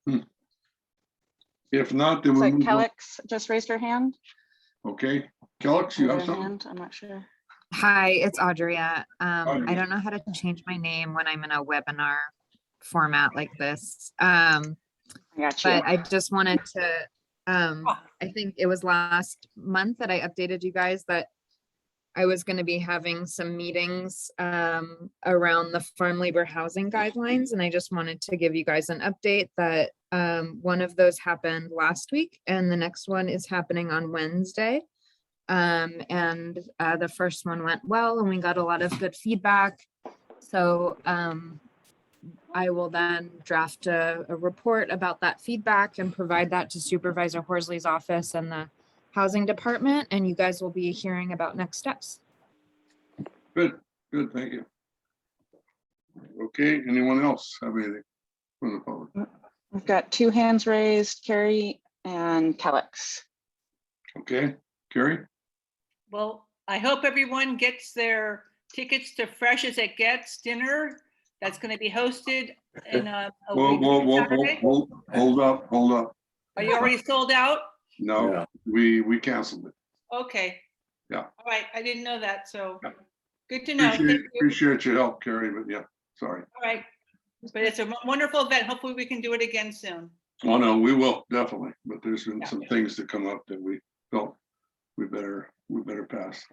Hmm. If not, then Looks we like move on. Kellex just raised her hand. Okay, Kellex, you have Other something? hand, I'm not sure. Hi, it's Audria. I Audrey. don't know how to change my name when I'm in a webinar format like this. I got you. But I just wanted to, I think it was last month that I updated you guys that I was going to be having some meetings around the farm labor housing guidelines. And I just wanted to give you guys an update that one of those happened last week and the next one is happening on Wednesday. The first one went well and we got a lot of good feedback. So I will then draft a report about that feedback and provide that to Supervisor Horsley's office and the housing department, and you guys will be hearing about next steps. Good, thank you. Okay, anyone else have anything from the public? We've got 2 hands raised, Carrie and Kellex. Okay, Carrie? Well, I hope everyone gets their tickets to Fresh as It Gets dinner. That's going to be hosted in a week from Saturday. Hold up. Are you already sold out? No, Yeah. we canceled it. Okay. Yeah. All right, I didn't know that, so Yeah. good to know. Thank you. Appreciate your help, Carrie, but yeah, sorry. All right, but it's a wonderful event. Hopefully we can do it again soon. Oh, no, we will, definitely, but there's been Yeah. some things that come up that we felt we better pass.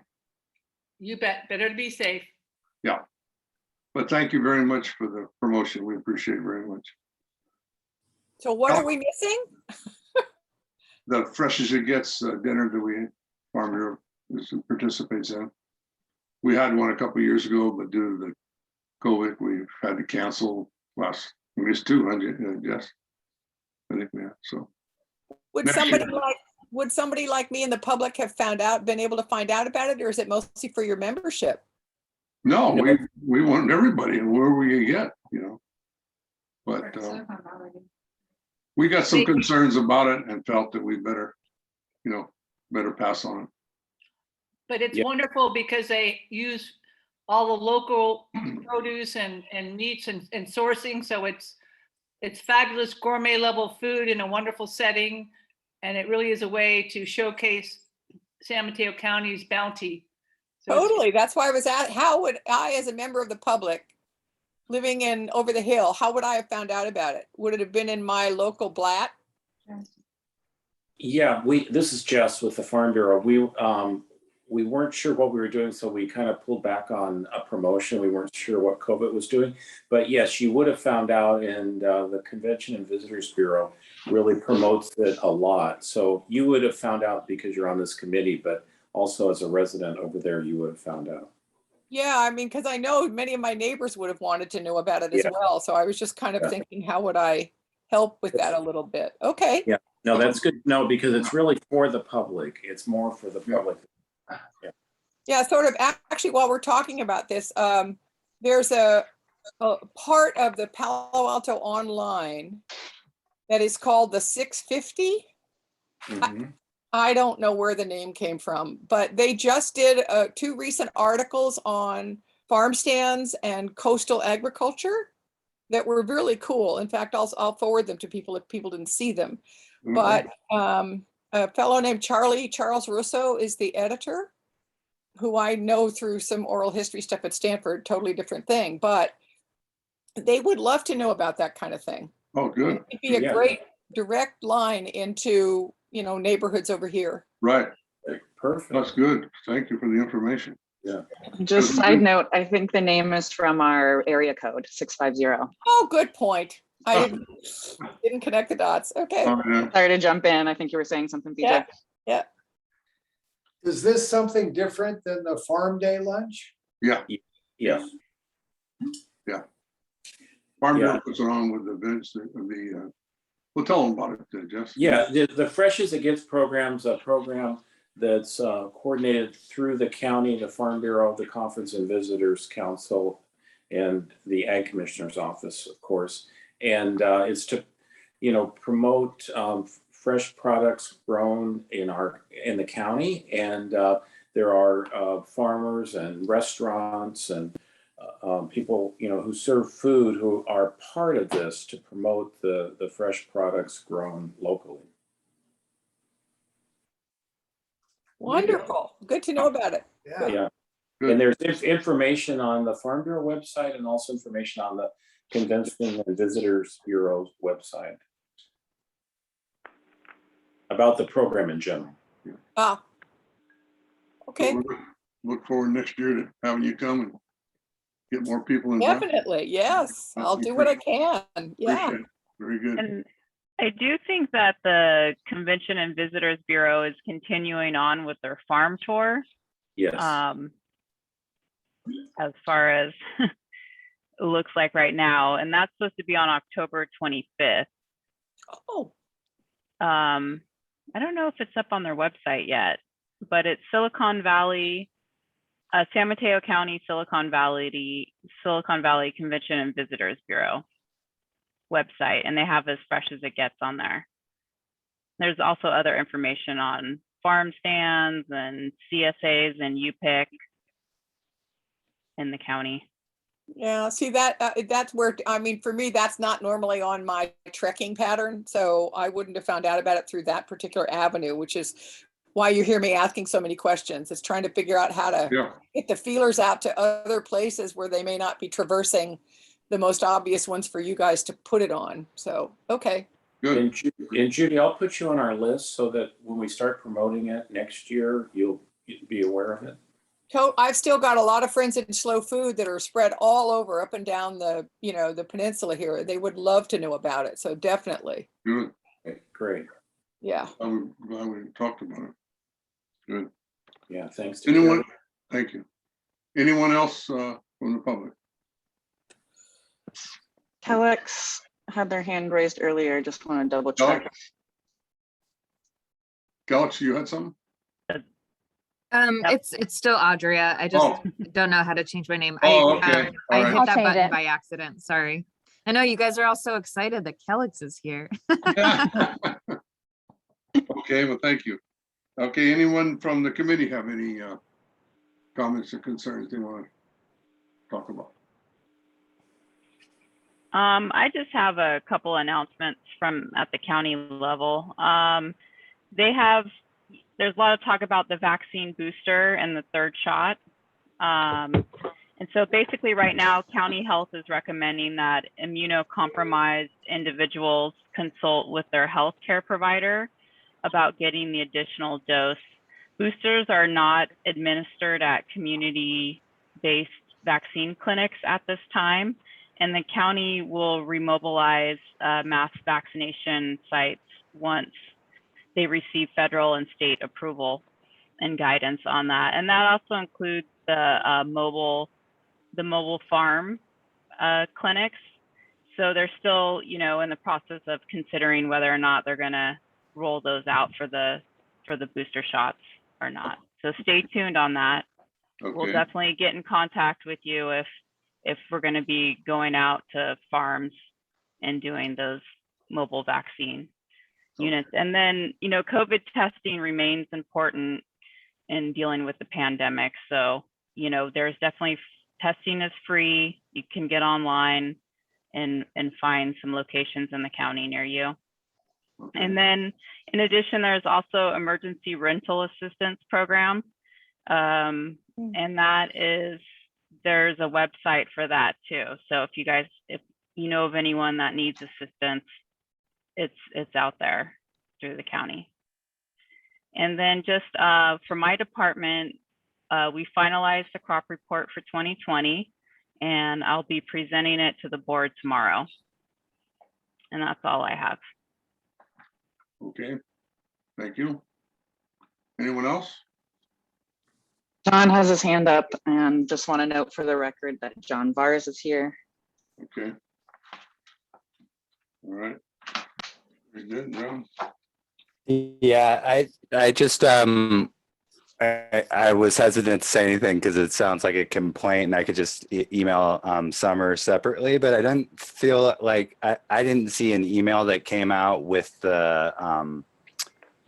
You bet. Better to be safe. But thank you very much for the promotion. We appreciate it very much. So what are we missing? The Fresh as It Gets dinner that we Farm Bureau participates in. We had one a couple of years ago, but due to the COVID, we've had to cancel last. I mean, it's 200, yes. I think we have. So Would Next somebody like me in the public have been able to find out about it, or is it mostly for your membership? no, we want everybody, and where we can get, But we got some concerns about it and felt that we better pass on it. But it's Yeah. wonderful because they use all the local produce and meats and sourcing. So it's fabulous gourmet level food in a wonderful setting. And it really is a way to showcase San Mateo County's bounty. So Totally. That's why I was at, how would I, as a member of the public living in over the hill, how would I have found out about it? Would it have been in my local blat? Yeah, this is Jess with the Farm Bureau. We weren't sure what we were doing, so we kind of pulled back on a promotion. We weren't sure what COVID was doing, but yes, you would have found out, and the Convention and Visitors Bureau really promotes it a lot. So you would have found out because you're on this committee, but also as a resident over there, you would have found out. Yeah, I mean, because I know many of my neighbors would have wanted to know about it as Yeah. well. So I was just kind of Yeah. thinking, how would I help with that a little bit? Okay. Yeah. No, that's good. No, because it's really for the public. It's more for the public. Yeah, sort of. Actually, while we're talking about this, there's a part of the Palo Alto Online that is called the 650. Mhm. I don't know where the name came from, but they just did 2 recent articles on farm stands and coastal agriculture that were really cool. In fact, I'll forward them to people if people didn't see them. But a fellow named Charles Russo is the editor, who I know through some oral history stuff at Stanford, totally different thing, but they would love to know about that kind of thing. Oh, good. It'd be a Yeah. great direct line into, neighborhoods over here. Right. Perfect. That's good. Thank you for the information. Yeah. Just side note, I think the name is from our area code 650. Oh, good point. I didn't connect the dots. Okay. Oh, yeah. Sorry to jump in. I think you were saying something, PJ. Yeah. Is this something different than the farm day lunch? Yeah. Yeah. Farm Bureau Yeah. puts it on with the events, we'll tell them about it, Jess. Yeah, the Fresh as It Gets program's a program that's coordinated through the county, the Farm Bureau, the Conference and Visitors Council, and the Ag Commissioner's Office, of course. And it's to, promote fresh products grown in the county. And there are farmers and restaurants and people, who serve food who are part of this to promote the fresh products grown locally. Wonderful. Good to know about it. Yeah. Yeah. Good. And there's information on the Farm Bureau website and also information on the Convention and Visitors Bureau's website about the program in general. Ah. Okay, So we'll look forward next year to having you come and get more people involved. definitely. Yes, I'll do what I can. Yeah. Appreciate it. Very good. And I do think that the Convention and Visitors Bureau is continuing on with their farm tour. Yes. As far as it looks like right now, and that's supposed to be on October 25th. Oh, I don't know if it's up on their website yet, but it's Silicon Valley, San Mateo County, Silicon Valley Convention and Visitors Bureau website, and they have as fresh as it gets on there. There's also other information on farm stands and CSAs and UPIC in the county. yeah. See that's where, I mean, for me, that's not normally on my trekking pattern. So I wouldn't have found out about it through that particular avenue, which is why you hear me asking so many questions. It's trying to figure out how to Yeah, get the feelers out to other places where they may not be traversing the most obvious ones for you guys to put it on. So, okay. good. And Judy, I'll put you on our list so that when we start promoting it next year, you'll be aware of it. I've still got a lot of friends in slow food that are spread all over up and down the peninsula here. They would love to know about it. So definitely. Good. Okay, great. Yeah. I'm glad we talked about it. Good. Yeah, thanks to Anyone? Verde. Thank you. Anyone else from the public? Kellex had their hand raised earlier. Just want to double check. Galaxy, you had something? It's still Audria. I just Oh, don't know how to change my name. Oh, okay. I All hit right. that I'll change button it. by accident. Sorry. I know you guys are all so excited that Kellex is here. Okay, well, thank you. Okay, anyone from the committee have any comments or concerns they want to talk about? I just have a couple announcements from at the county level. There's a lot of talk about the vaccine booster and the third shot. And so basically right now, county health is recommending that immunocompromised individuals consult with their healthcare provider about getting the additional dose. Boosters are not administered at community-based vaccine clinics at this time, and the county will remobilize mass vaccination sites once they receive federal and state approval and guidance on that. And that also includes the mobile farm clinics. So they're still, in the process of considering whether or not they're gonna roll those out for the booster shots or not. So stay tuned on that. We'll Okay, definitely get in contact with you if we're gonna be going out to farms and doing those mobile vaccine units. And then, COVID testing remains important in dealing with the pandemic. So, there's definitely testing is free. You can get online and find some locations in the county near you. okay. And then in addition, there's also emergency rental assistance program. And there's a website for that too. So if you know of anyone that needs assistance, it's out there through the county. And then just for my department, we finalized the crop report for 2020, and I'll be presenting it to the board tomorrow. And that's all I have. Okay, thank you. Anyone else? John has his hand up, and just want to note for the record that John Vars is here. Okay. All right. Very good, John. Yeah, I just I was hesitant to say anything because it sounds like a complaint, and I could just email Summer separately, but I didn't feel like I didn't see an email that came out with the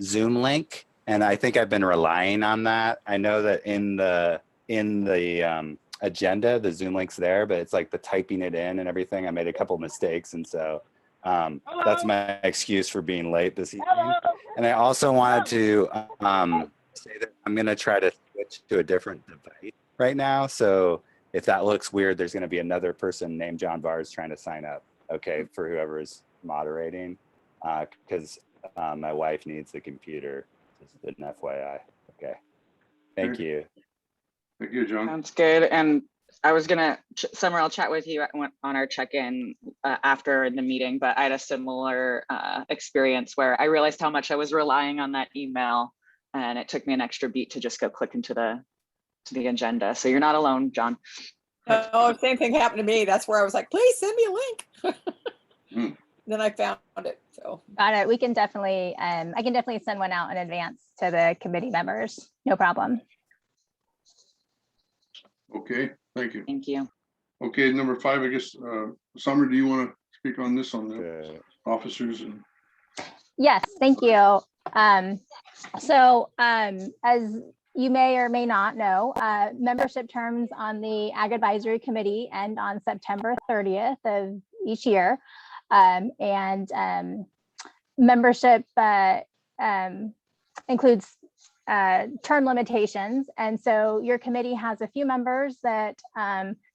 Zoom link, and I think I've been relying on that. I know that in the agenda, the Zoom link's there, but it's like the typing it in and everything. I made a couple mistakes. And so that's my excuse for being late this evening. And I also wanted to say that I'm going to try to switch to a different device right now. So if that looks weird, there's going to be another person named John Vars trying to sign up. Okay, for whoever is moderating, because my wife needs the computer. Just an FYI. Okay. Thank you. Thank you, John. Sounds good. And I was gonna, Summer, I'll chat with you on our check-in after the meeting, but I had a similar experience where I realized how much I was relying on that email, and it took me an extra beat to just go click into the agenda. So you're not alone, John. Oh, same thing happened to me. That's where I was like, please send me a link. Mm. Then I found it. So Got it. We can definitely, I can definitely send one out in advance to the committee members. No problem. Okay, thank you. Thank you. Okay, number 5, I guess, Summer, do you want to speak on this, on the Good. officers? And Yes, thank you. As you may or may not know, membership terms on the Ag Advisory Committee end on September 30th of each year. Membership includes term limitations. And so your committee has a few members that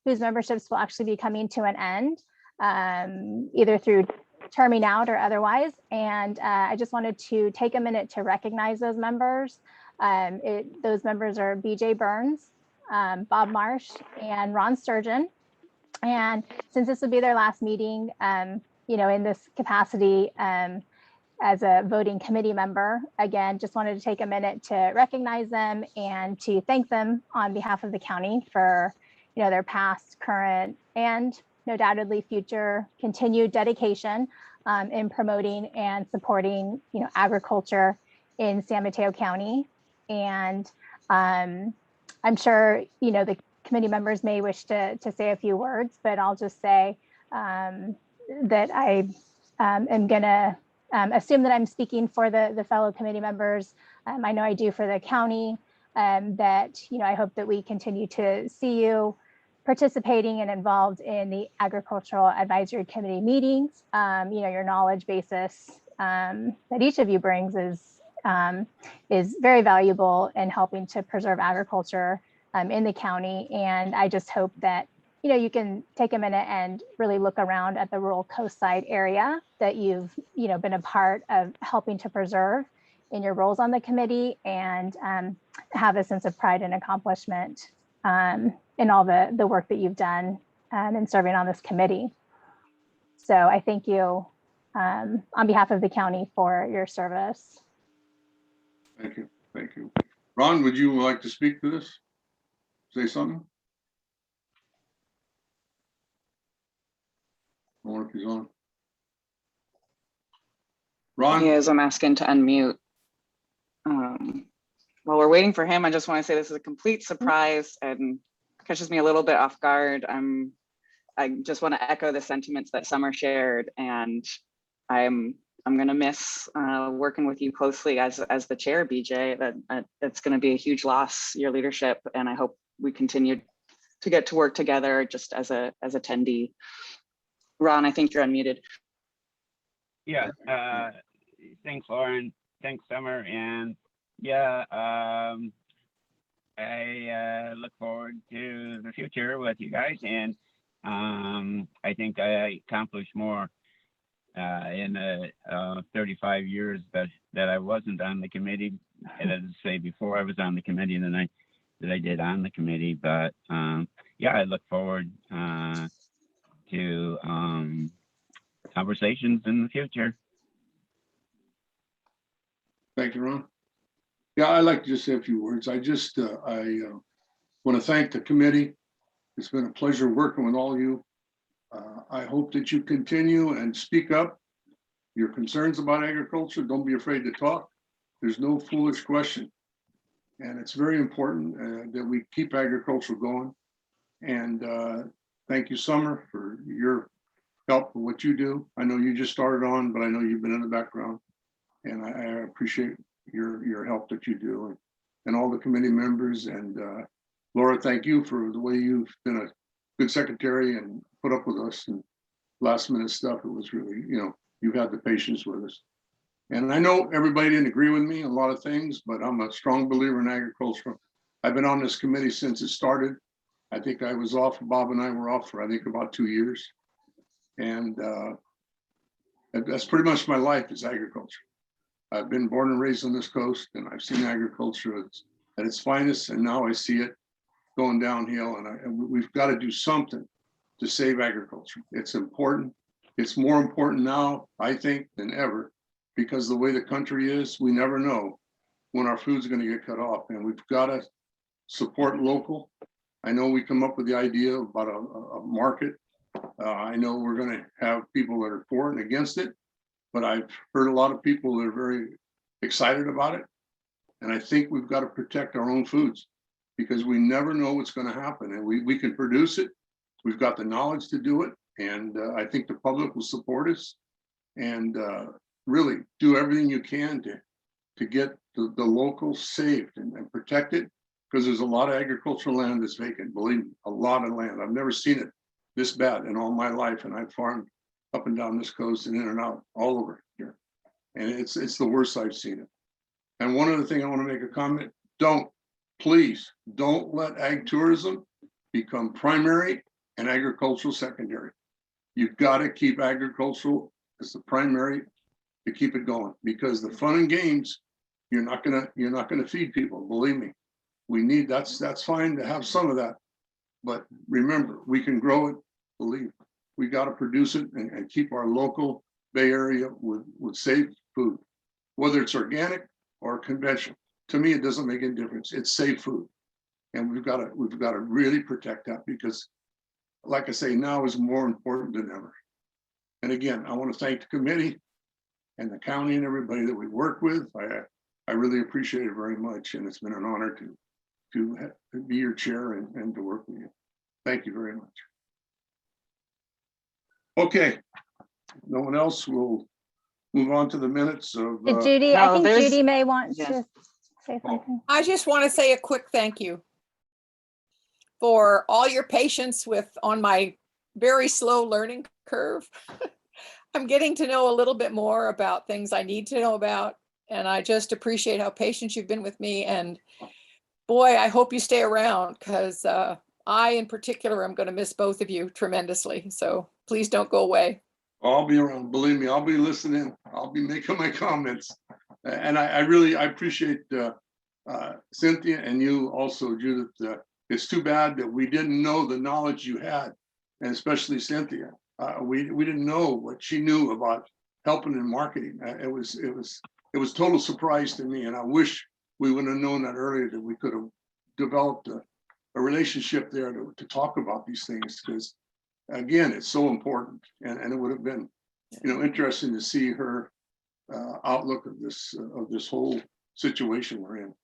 whose memberships will actually be coming to an end, either through terming out or otherwise. And I just wanted to take a minute to recognize those members. Those members are BJ Burns, Bob Marsh, and Ron Sturgeon. And since this would be their last meeting, in this capacity as a voting committee member, again, just wanted to take a minute to recognize them and to thank them on behalf of the county for, their past, current, and no doubtedly future continued dedication in promoting and supporting, agriculture in San Mateo County. And I'm sure, the committee members may wish to say a few words, but I'll just say that I am going to assume that I'm speaking for the fellow committee members. I know I do for the county, that, I hope that we continue to see you participating and involved in the Agricultural Advisory Committee meetings. Your knowledge basis that each of you brings is very valuable in helping to preserve agriculture in the county. And I just hope that, you can take a minute and really look around at the rural coastside area that you've, been a part of helping to preserve in your roles on the committee, and have a sense of pride and accomplishment in all the work that you've done in serving on this committee. So I thank you on behalf of the county for your service. thank you, thank you. Ron, would you like to speak to this? Say something? I wonder if he's on. Ron? He is. I'm asking to unmute. While we're waiting for him, I just want to say this is a complete surprise and catches me a little bit off guard. I just want to echo the sentiments that Summer shared, and I'm going to miss working with you closely as the chair, BJ. That's going to be a huge loss, your leadership, and I hope we continue to get to work together just as attendee. Ron, I think you're unmuted. Yeah, thanks, Lauren. Thanks, Summer. And yeah, I look forward to the future with you guys. And I think I accomplished more in the 35 years that I wasn't on the committee, and as I say, before I was on the committee than I did on the committee. But yeah, I look forward to conversations in the future. Thank you, Ron. Yeah, I'd like to just say a few words. I want to thank the committee. It's been a pleasure working with all of you. I hope that you continue and speak up your concerns about agriculture. Don't be afraid to talk. There's no foolish question. And it's very important that we keep agriculture going. And thank you, Summer, for your help with what you do. I know you just started on, but I know you've been in the background. And I appreciate your help that you do, and all the committee members. And Laura, thank you for the way you've been a good secretary and put up with us and last minute stuff. It was really, you've had the patience with us. And I know everybody didn't agree with me on a lot of things, but I'm a strong believer in agriculture. I've been on this committee since it started. I think I was off, Bob and I were off for, I think, about 2 years. And that's pretty much my life is agriculture. I've been born and raised on this coast, and I've seen agriculture at its finest, and now I see it going downhill, and we've got to do something to save agriculture. It's important. It's more important now, I think, than ever, because the way the country is, we never know when our food's going to get cut off, and we've got to support local. I know we come up with the idea about a market. I know we're going to have people that are for it and against it, but I've heard a lot of people that are very excited about it. And I think we've got to protect our own foods because we never know what's going to happen, and we can produce it. We've got the knowledge to do it. And I think the public will support us and really do everything you can to get the local saved and protect it, because there's a lot of agricultural land that's vacant, believe me, a lot of land. I've never seen it this bad in all my life. And I've farmed up and down this coast and in and out all over here. And it's the worst I've seen it. And one other thing I want to make a comment, please don't let ag tourism become primary and agricultural secondary. You've got to keep agricultural as the primary to keep it going, because the fun and games, you're not gonna feed people. Believe me, we need that's fine to have some of that, but remember, we can grow it. Believe we got to produce it and keep our local Bay Area with safe food, whether it's organic or conventional. To me, it doesn't make any difference. It's safe food, and we've got to really protect that, because, like I say, now is more important than ever. And again, I want to thank the committee and the county and everybody that we work with. I really appreciate it very much, and it's been an honor to be your chair and to work with you. Thank you very much. Okay, no one else will move on to the minutes of. Judy, I no, think there's- Judy may want yes. to say something. I just want to say a quick thank you for all your patience on my very slow learning curve. I'm getting to know a little bit more about things I need to know about, and I just appreciate how patient you've been with me. And boy, I hope you stay around, because I, in particular, am going to miss both of you tremendously. So please don't go away. I'll be around. Believe me, I'll be listening. I'll be making my comments. And I really appreciate Cynthia and you also, Judith. It's too bad that we didn't know the knowledge you had, and especially Cynthia. We didn't know what she knew about helping in marketing. It was total surprise to me, and I wish we would have known that earlier, that we could have developed a relationship there to talk about these things, because again, it's so important, and it would have been interesting to see her outlook of this whole situation we're in.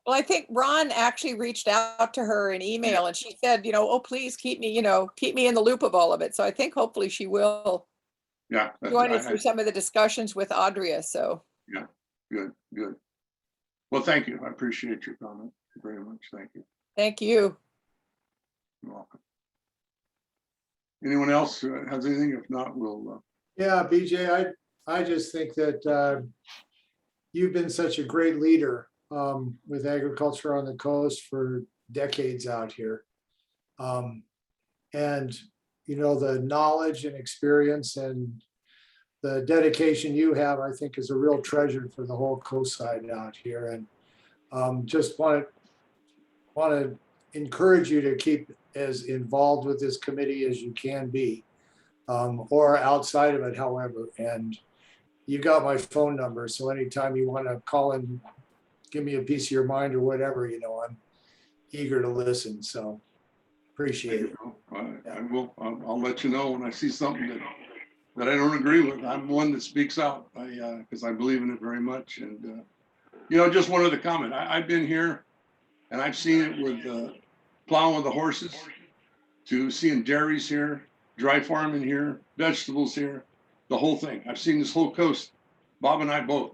Well, I think Ron actually reached out to her in email, and she said, oh, please keep me in the loop of all of it. So I think hopefully she will join us for some of the discussions with Audria. So yeah, good. Well, thank you. I appreciate your comment very much. Thank you. Thank you. You're welcome. Anyone else has anything? If not, we'll. Yeah, BJ, I just think that you've been such a great leader with agriculture on the coast for decades out here. And, the knowledge and experience and the dedication you have, I think, is a real treasure for the whole coastside out here. And just want to encourage you to keep as involved with this committee as you can be, or outside of it, however. And you got my phone number, so anytime you want to call and give me a piece of your mind or whatever, I'm eager to listen. So appreciate it. I will. I'll let you know when I see something that I don't agree with. I'm one that speaks out, because I believe in it very much. And just one other comment. I've been here, and I've seen it with plowing with the horses, to seeing dairies here, dry farming here, vegetables here, the whole thing. I've seen this whole coast. Bob and I both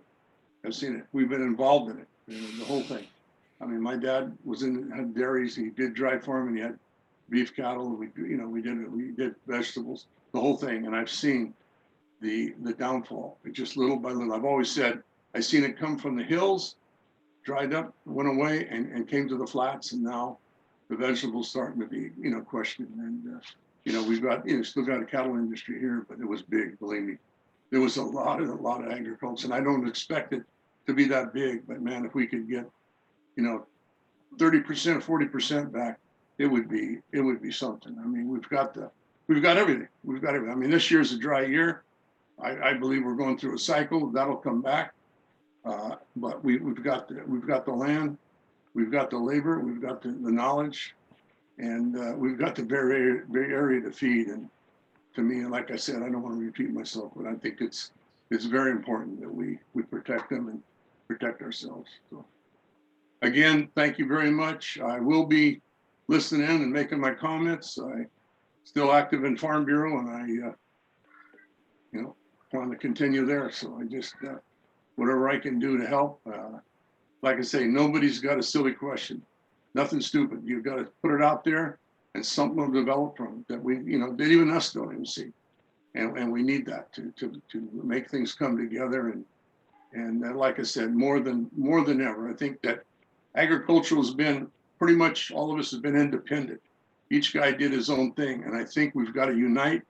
have seen it. We've been involved in it, the whole thing. I mean, my dad had dairies, he did dry farm and he had beef cattle. We did vegetables, the whole thing. And I've seen the downfall, just little by little. I've always said, I seen it come from the hills, dried up, went away and came to the flats. And now the vegetables starting to be, questioned. And, we've got, still got a cattle industry here, but it was big, believe me. There was a lot of agriculture, and I don't expect it to be that big, but man, if we could get, 30%, 40% back, it would be something. I mean, we've got everything. I mean, this year's a dry year. I believe we're going through a cycle that'll come back. But we've got the land, we've got the labor, we've got the knowledge, and we've got the very area to feed. And to me, like I said, I don't want to repeat myself, but I think it's very important that we protect them and protect ourselves. So again, thank you very much. I will be listening in and making my comments. I still active in Farm Bureau, and I want to continue there. So I just whatever I can do to help. Like I say, nobody's got a silly question, nothing stupid. You've got to put it out there, and something will develop from it that we, that even us don't even see. And we need that to make things come together. And like I said, more than ever, I think that agriculture has been pretty much, all of us have been independent. Each guy did his own thing. And I think we've got to unite,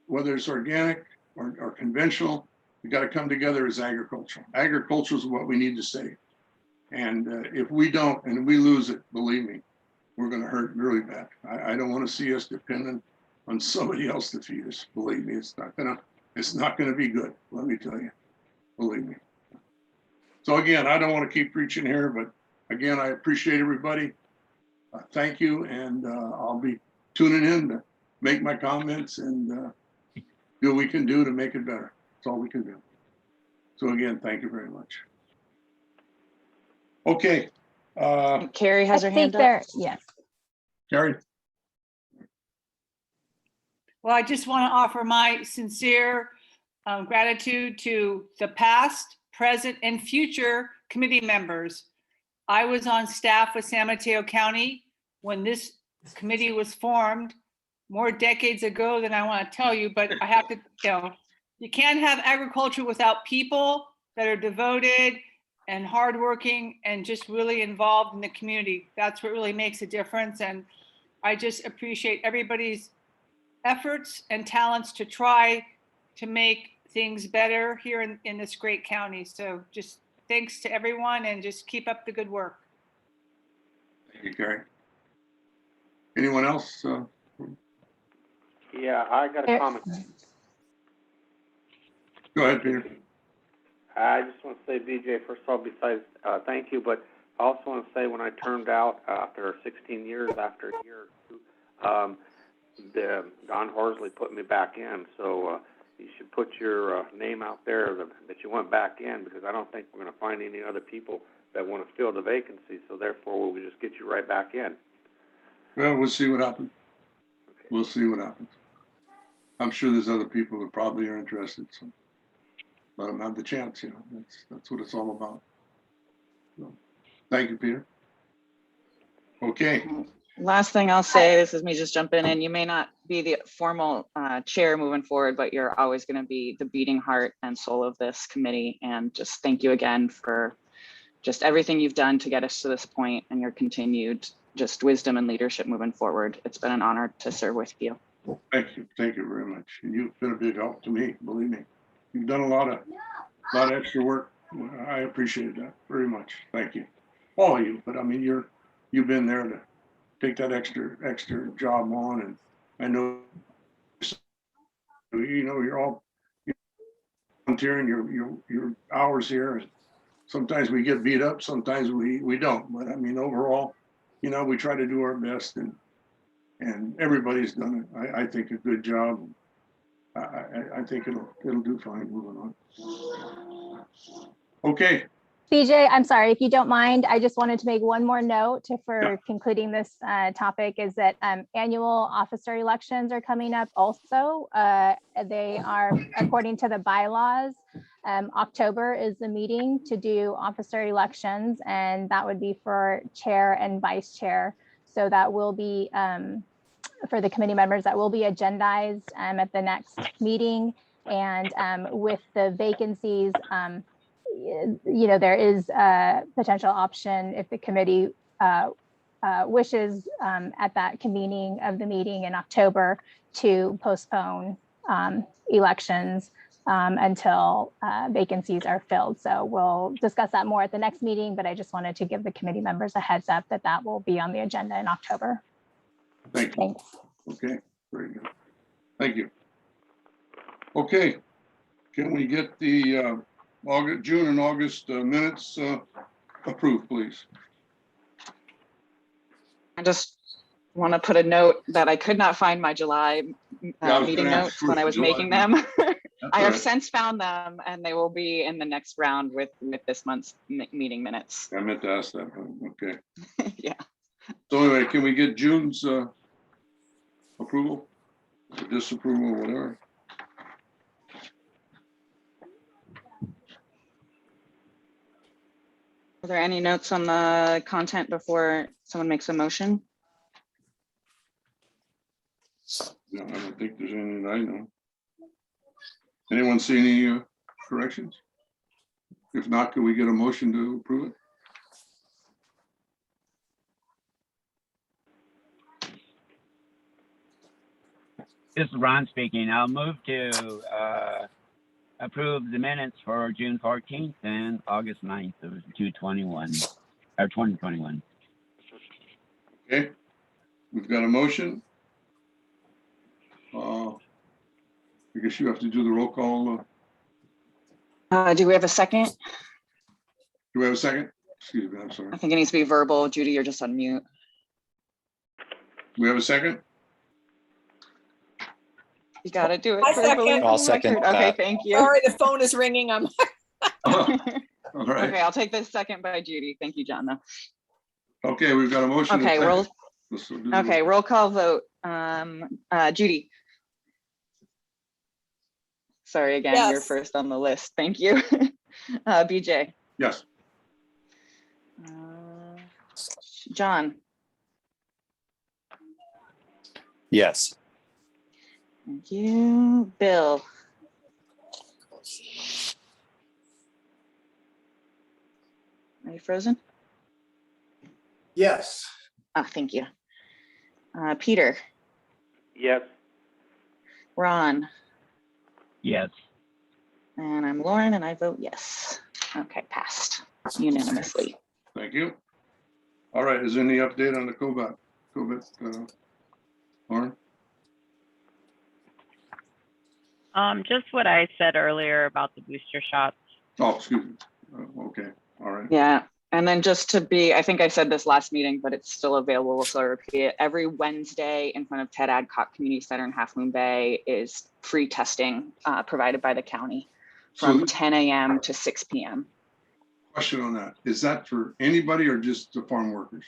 whether it's organic or conventional, we got to come together as agriculture. Agriculture is what we need to save. And if we don't, and we lose it, believe me, we're going to hurt really bad. I don't want to see us dependent on somebody else to feed us. Believe me, it's not gonna be good. Let me tell you, believe me. So again, I don't want to keep preaching here, but again, I appreciate everybody. Thank you, and I'll be tuning in to make my comments and do what we can do to make it better. That's all we can do. So again, thank you very much. Okay. Carrie has her hand up. Yes. Carrie. Well, I just want to offer my sincere gratitude to the past, present, and future committee members. I was on staff with San Mateo County when this committee was formed more decades ago than I want to tell you, but I have to, you can't have agriculture without people that are devoted and hardworking and just really involved in the community. That's what really makes a difference. And I just appreciate everybody's efforts and talents to try to make things better here in this great county. So just thanks to everyone, and just keep up the good work. Thank you, Carrie. Anyone else? Yeah, I got a comment. Go ahead, Peter. I just want to say, BJ, first of all, besides thank you, but I also want to say when I turned out after 16 years, after a year or two, Don Horsley put me back in. So you should put your name out there that you went back in, because I don't think we're going to find any other people that want to fill the vacancy. So therefore, we'll just get you right back in. Well, we'll see what happens. Okay. We'll see what happens. I'm sure there's other people that probably are interested. So let them have the chance. That's what it's all about. So, thank you, Peter. Okay. Last thing I'll say, this is me just jumping in. You may not be the formal chair moving forward, but you're always going to be the beating heart and soul of this committee. And just thank you again for just everything you've done to get us to this point, and your continued just wisdom and leadership moving forward. It's been an honor to serve with you. Thank you very much. And you've been a big help to me, believe me. You've done a lot of extra work. I appreciate that very much. Thank you, all of you. But I mean, you've been there to take that extra job on, and I know you're all volunteering your hours here, and sometimes we get beat up, sometimes we don't. But I mean, overall, we try to do our best, and everybody's done it. I think a good job. I think it'll do fine moving on. Okay. BJ, I'm sorry, if you don't mind, I just wanted to make one more note for concluding this topic, is that annual officer elections are coming up also. They are, according to the bylaws, October is the meeting to do officer elections, and that would be for chair and vice chair. So that will be for the committee members, that will be agendized at the next meeting. And with the vacancies, there is a potential option if the committee wishes at that convening of the meeting in October to postpone elections until vacancies are filled. So we'll discuss that more at the next meeting, but I just wanted to give the committee members a heads up that that will be on the agenda in October. Thank you. Thanks. Okay, very good. Thank you. Okay, can we get the June and August minutes approved, please? I just want to put a note that I could not find my July meeting notes when I was making them. I have since found them, and they will be in the next round with this month's meeting minutes. I meant to ask that. Okay. Yeah. So anyway, can we get June's approval, or disapproval, whatever? Are there any notes on the content before someone makes a motion? No, I don't think there's anything I know. Anyone see any corrections? If not, can we get a motion to approve it? This is Ron speaking. I'll move to approve the minutes for June 14th and August 9th of 2021. Okay, we've got a motion. I guess you have to do the roll call. Do we have a second? Do we have a second? Excuse me, I'm sorry. I think it needs to be verbal. Judy, you're just on mute. Do we have a second? You got to do it I verbally. second. I'll second Okay, that. thank you. Sorry, the phone is ringing. I'm All right. Okay, I'll take this second by Judy. Thank you, John. Though. Okay, we've got a motion. Okay, roll. Okay, Okay, roll call vote. Judy. Sorry again, Yes. you're first on the list. Thank you. BJ. Yes. John. Yes. Thank you. Bill. Are you frozen? Yes. Ah, thank you. Peter. Yes. Ron. Yes. And I'm Lauren, and I vote yes. Okay, passed unanimously. Thank you. All right, is there any update on the COVID, Lauren? Just what I said earlier about the booster shots. Oh, excuse me. Okay, all right. Yeah, and then just to be, I think I said this last meeting, but it's still available, so I repeat it. Every Wednesday in front of Ted Adcock Community Center in Half Moon Bay is free testing provided by the county from So- 10 a.m. to 6 p.m. Question on that. Is that for anybody or just the farm workers?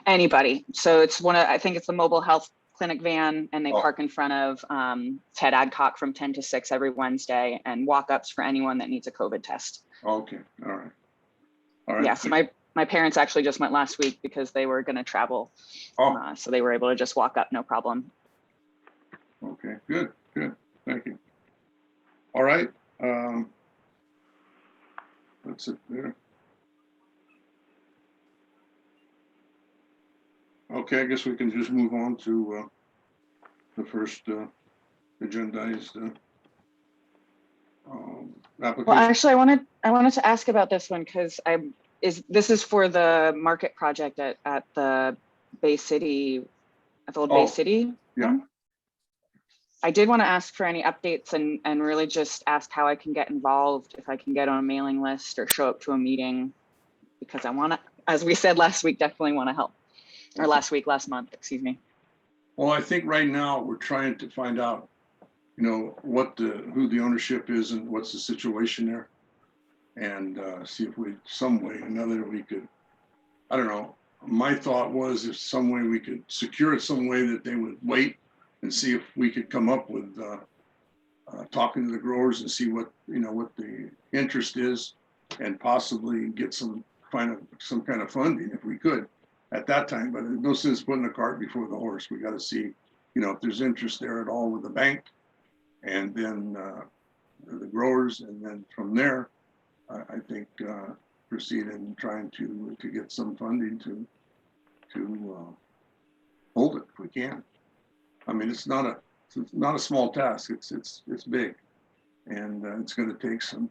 Anybody. So it's I think it's the mobile health clinic van, and they Oh. park in front of Ted Adcock from 10 to 6 every Wednesday, and walk-ups for anyone that needs a COVID test. Okay, all right. All right. Yeah, so my parents actually just went last week because they were going to travel. Oh. So they were able to just walk up, no problem. Okay, good, thank you. All right, that's it there. Okay, I guess we can just move on to the first agendized application. Well, actually, I wanted to ask about this one because this is for the market project at the Bay City, at the old Bay City. Yeah. I did want to ask for any updates and really just ask how I can get involved, if I can get on a mailing list or show up to a meeting, because I want to, as we said last week, definitely want to help. Or last month, excuse me. Well, I think right now we're trying to find out, who the ownership is and what's the situation there. And see if some way or another we could, I don't know. My thought was if some way we could secure it some way that they would wait and see if we could come up with talking to the growers and see what, what the interest is, and possibly get some kind of funding if we could at that time. But there's no sense putting the cart before the horse. We got to see, if there's interest there at all with the bank, and then the growers, and then from there, I think proceed in trying to get some funding to hold it if we can. I mean, it's not a small task. It's big, and it's going to take some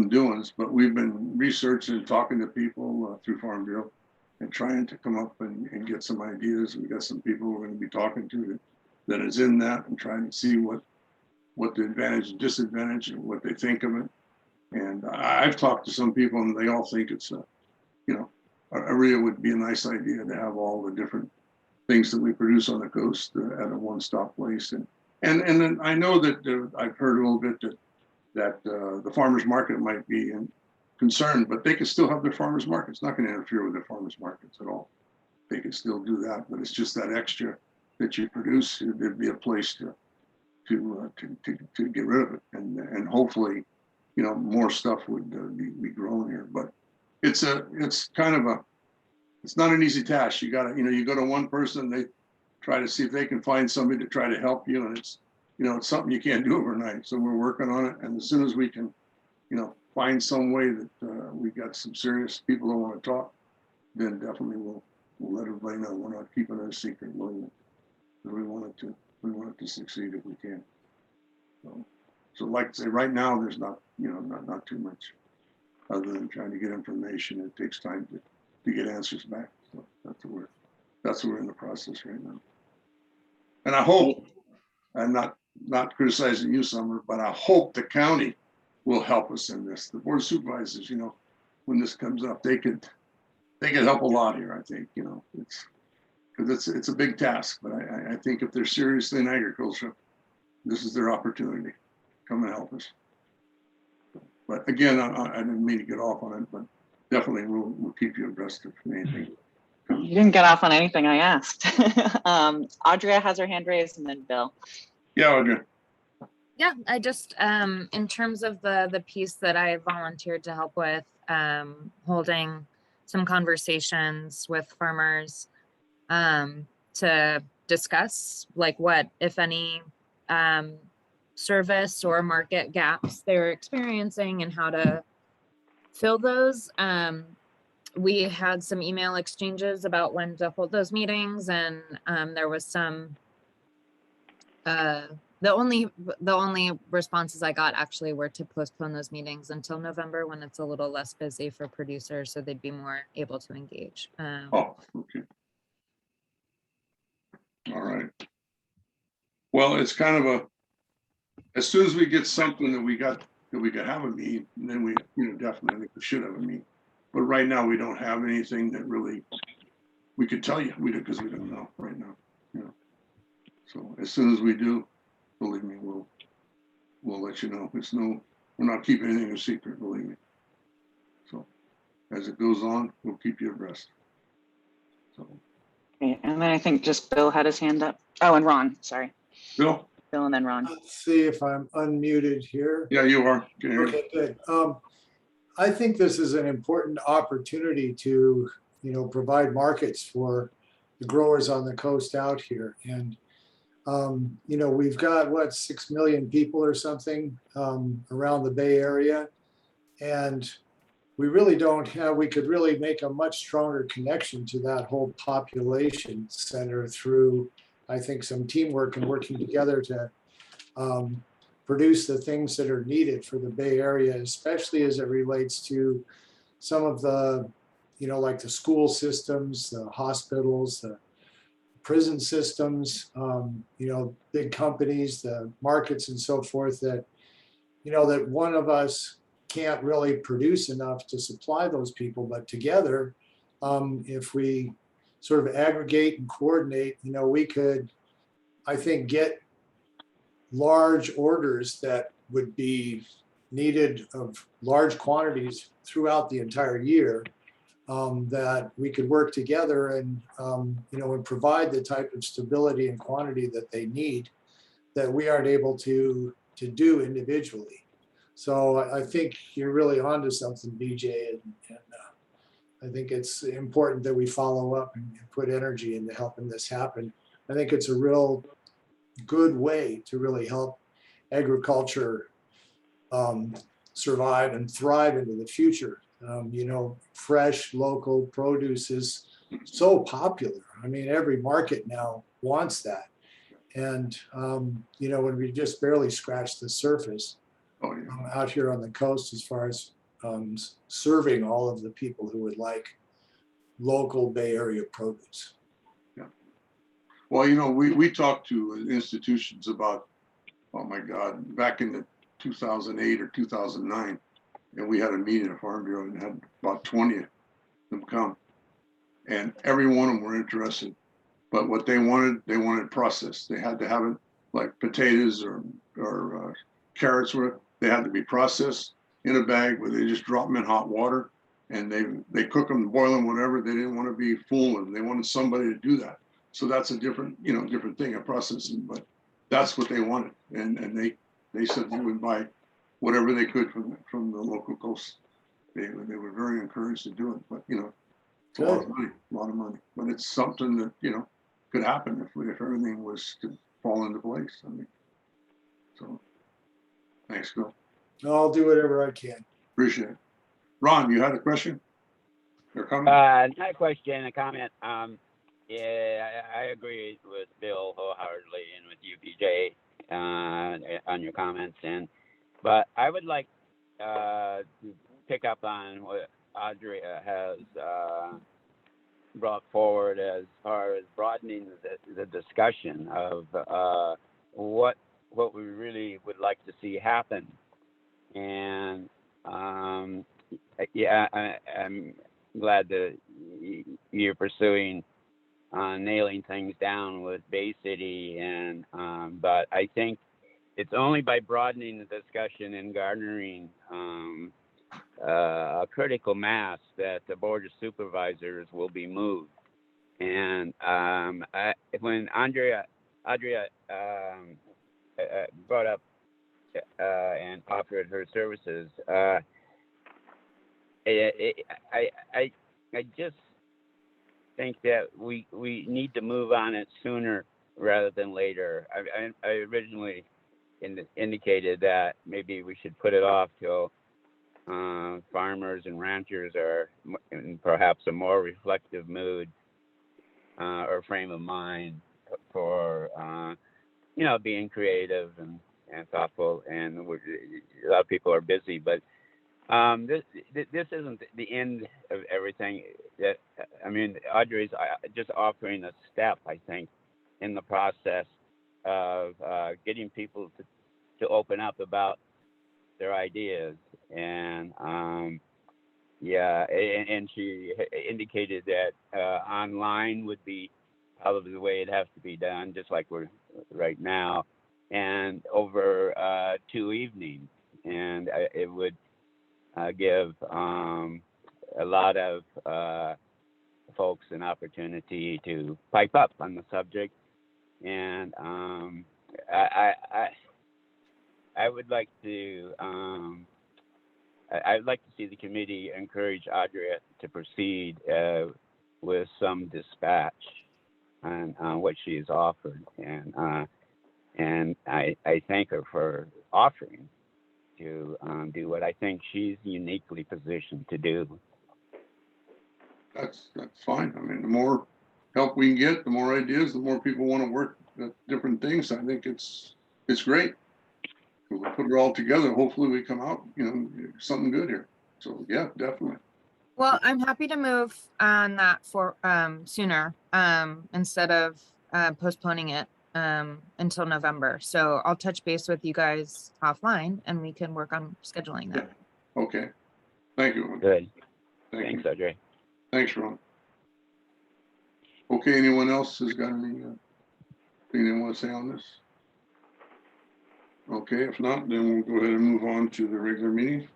doings. But we've been researching and talking to people through Farm Bureau and trying to come up and get some ideas. We got some people we're going to be talking to that is in that, and trying to see what the advantage and disadvantage and what they think of it. And I've talked to some people, and they all think it's Errata would be a nice idea to have all the different things that we produce on the coast at a one-stop place. And then I know that I've heard a little bit that the farmers market might be concerned, but they can still have their farmers market. It's not going to interfere with their farmers markets at all. They can still do that, but it's just that extra that you produce. There'd be a place to get rid of it, and hopefully, more stuff would be grown here. But it's not an easy task. You got to, you go to one person, they try to see if they can find somebody to try to help you, and it's something you can't do overnight. So we're working on it, and as soon as we can, find some way that we got some serious people that want to talk, then definitely we'll let everybody know. We're not keeping it a secret. We want it to succeed if we can. So like I say, right now there's not too much other than trying to get information. It takes time to get answers back. So that's what we're in the process right now. And I hope, I'm not criticizing you, Summer, but I hope the county will help us in this. The board of supervisors, when this comes up, they could help a lot here. I think, it's a big task, but I think if they're seriously in agriculture, this is their opportunity. Come and help us. But again, I didn't mean to get off on it, but definitely we'll keep you abreast of anything. You didn't get off on anything I asked. Audra has her hand raised, and then Bill. Yeah, Audra. Yeah, I just, in terms of the piece that I volunteered to help with, holding some conversations with farmers to discuss like what, if any, service or market gaps they're experiencing and how to fill those. We had some email exchanges about when to hold those meetings, and there was some the only responses I got actually were to postpone those meetings until November, when it's a little less busy for producers, so they'd be more able to engage. Oh, okay. All right. Well, it's kind of as soon as we get something that we could have a meeting, then we, definitely think we should have a meeting. But right now we don't have anything that really we could tell you. Because we don't know right now. So as soon as we do, believe me, we'll let you know. We're not keeping anything a secret, believe me. So as it goes on, we'll keep you abreast. So. Okay, and then I think just Bill had his hand up. Oh, and Ron, sorry. Bill and then Ron. Let's see if I'm unmuted here. Yeah, you are. Okay, good. I think this is an important opportunity to, provide markets for the growers on the coast out here. And, we've got 6 million people or something around the Bay Area. And we really we could really make a much stronger connection to that whole population center through, I think, some teamwork and working together to produce the things that are needed for the Bay Area, especially as it relates to some of the, like the school systems, the hospitals, the prison systems, big companies, the markets and so forth that, that one of us can't really produce enough to supply those people, but together, if we sort of aggregate and coordinate, we could, I think, get large orders that would be needed of large quantities throughout the entire year, that we could work together and, and provide the type of stability and quantity that they need, that we aren't able to to do individually. So I think you're really onto something, BJ, and I think it's important that we follow up and put energy into helping this happen. I think it's a real good way to really help agriculture survive and thrive into the future. You know, fresh local produce is so popular. I mean, every market now wants that. And, you know, when we just barely scratched the surface out here on the coast as far as serving all of the people who would like local Bay Area produce. Yeah. Well, you know, we talked to institutions about, oh my God, back in the 2008 or 2009, and we had a meeting at Farm Bureau and had about 20 of them come, and every one of them were interested. But what they wanted processed. They had to have it like potatoes or carrots they had to be processed in a bag where they just drop them in hot water and they cook them, boil them, whatever. They didn't want to be fooling. They wanted somebody to do that. So that's a different thing, a processing, but that's what they wanted. And they said they would buy whatever they could from the local coast. They were very encouraged to do it, but you know, it's a lot of money, but it's something that, you know, could happen if everything was to fall into place. I mean, so thanks, Bill. I'll do whatever I can. Appreciate it. Ron, you had a question or comment? Not a question, a comment. Yeah, I agree with Bill wholeheartedly and with you, BJ, on your comments. But I would like to pick up on what Audrey has brought forward as far as broadening the discussion of what we really would like to see happen. And yeah, I'm glad that you're pursuing nailing things down with Bay City, and but I think it's only by broadening the discussion and garnering a critical mass that the Board of Supervisors will be moved. And when Andrea brought up and offered her services, I just think that we need to move on it sooner rather than later. I originally indicated that maybe we should put it off till farmers and ranchers are in perhaps a more reflective mood or frame of mind for you know, being creative and thoughtful. And a lot of people are busy, but this isn't the end of everything. That I mean, Audrey's just offering a step, I think, in the process of getting people to open up about their ideas. And yeah, and she indicated that online would be probably the way it has to be done, just like we're right now, and over 2 evenings. And it would give a lot of folks an opportunity to pipe up on the subject. And I would like to I'd like to see the committee encourage Audrey to proceed with some dispatch on what she has offered, and I thank her for offering to do what I think she's uniquely positioned to do. That's fine. I mean, the more help we can get, the more ideas, the more people want to work at different things. I think it's great. We put it all together. Hopefully we come out, you know, something good here. So yeah, definitely. Well, I'm happy to move on that for sooner instead of postponing it until November. So I'll touch base with you guys offline and we can work on scheduling that. Yeah. Okay. Thank you. Good. Thanks, Audrey. Thanks, Ron. Okay, anyone else has got anything they want to say on this? Okay, if not, then we'll go ahead and move on to the regular meeting.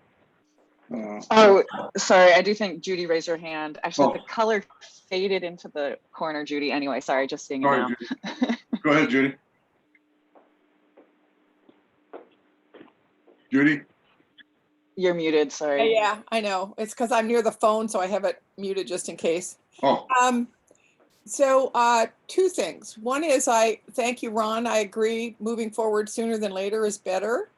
Oh, sorry, I do think Judy raised her hand. Actually, the color faded into the corner, Judy. Anyway, sorry, just seeing it now. Judy. Go ahead, Judy. Judy? You're muted, sorry. Yeah, I know. It's because I'm near the phone, so I have it muted just in case. Oh, So two things. One is I thank you, Ron. I agree. Moving forward sooner than later is better.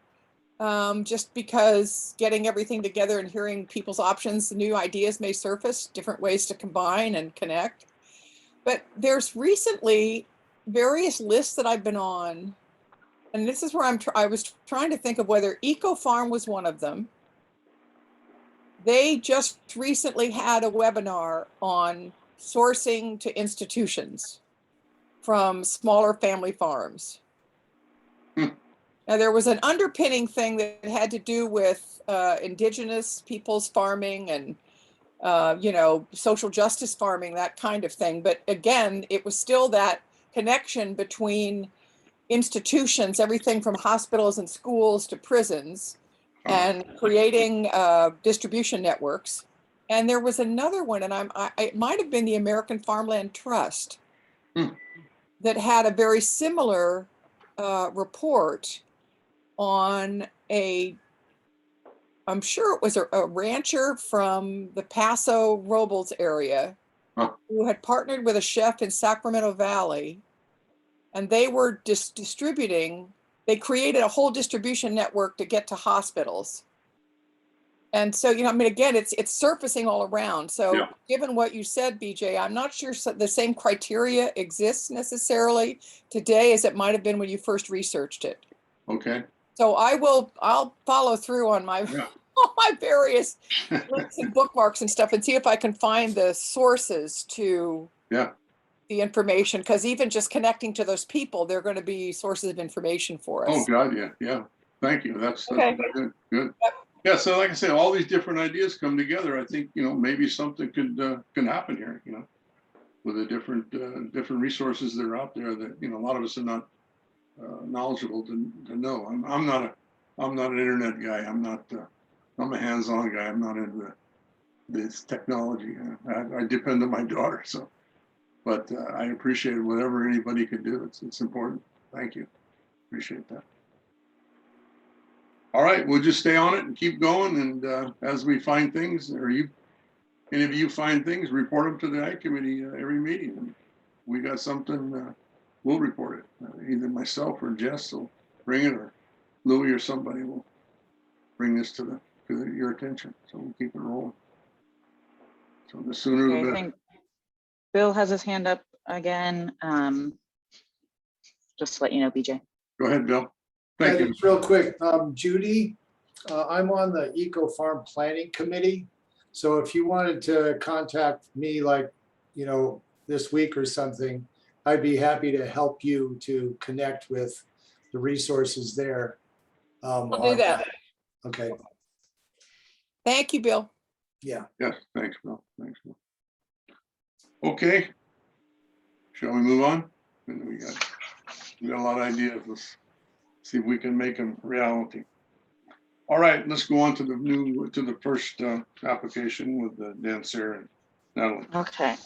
Just because getting everything together and hearing people's options, new ideas may surface, different ways to combine and connect. But there's recently various lists that I've been on, and this is where I was trying to think of whether Eco Farm was one of them. They just recently had a webinar on sourcing to institutions from smaller family farms. Now, there was an underpinning thing that had to do with indigenous people's farming and, social justice farming, that kind of thing. But again, it was still that connection between institutions, everything from hospitals and schools to prisons, and creating distribution networks. And there was another one, and it might have been the American Farmland Trust that had a very similar report on I'm sure it was a rancher from the Paso Robles area who had partnered with a chef in Sacramento Valley, and they were distributing. They created a whole distribution network to get to hospitals. And so, again, it's surfacing all around. So given what you said, BJ, I'm not sure the same criteria exists necessarily today as it might have been when you first researched it. okay. So I'll follow through on my my various links and bookmarks and stuff and see if I can find the sources to the information, because even just connecting to those people, they're going to be sources of information for us. Oh, God, yeah. Thank you. That's Okay. good. Good. Yep. Yeah, so like I said, all these different ideas come together. I think, maybe something can happen here, with the different resources that are out there that, a lot of us are not knowledgeable to know. I'm not an internet guy. I'm a hands-on guy. I'm not into this technology. I depend on my daughter, so. But I appreciate whatever anybody can do. It's important. Thank you. Appreciate that. All right, we'll just stay on it and keep going. And as we find things, or any of you find things, report them to the I committee every meeting. And we got something, we'll report it. Either myself or Jess will bring it, or Louie or somebody will bring this to your attention. So we'll keep it rolling. So the sooner the better. I think Bill has his hand up again. Just to let you know, BJ. Go ahead, Bill. Thank you. Just real quick, Judy, I'm on the Eco Farm Planning Committee. So if you wanted to contact me, this week or something, I'd be happy to help you to connect with the resources there. I'll do that. Okay. Thank you, Bill. Yeah. Yes, thanks, Bill. Okay. Shall we move on? We got a lot of ideas. Let's see if we can make them reality. All right, let's go on to the first application with Dan, Sarah, and Natalie. Okay.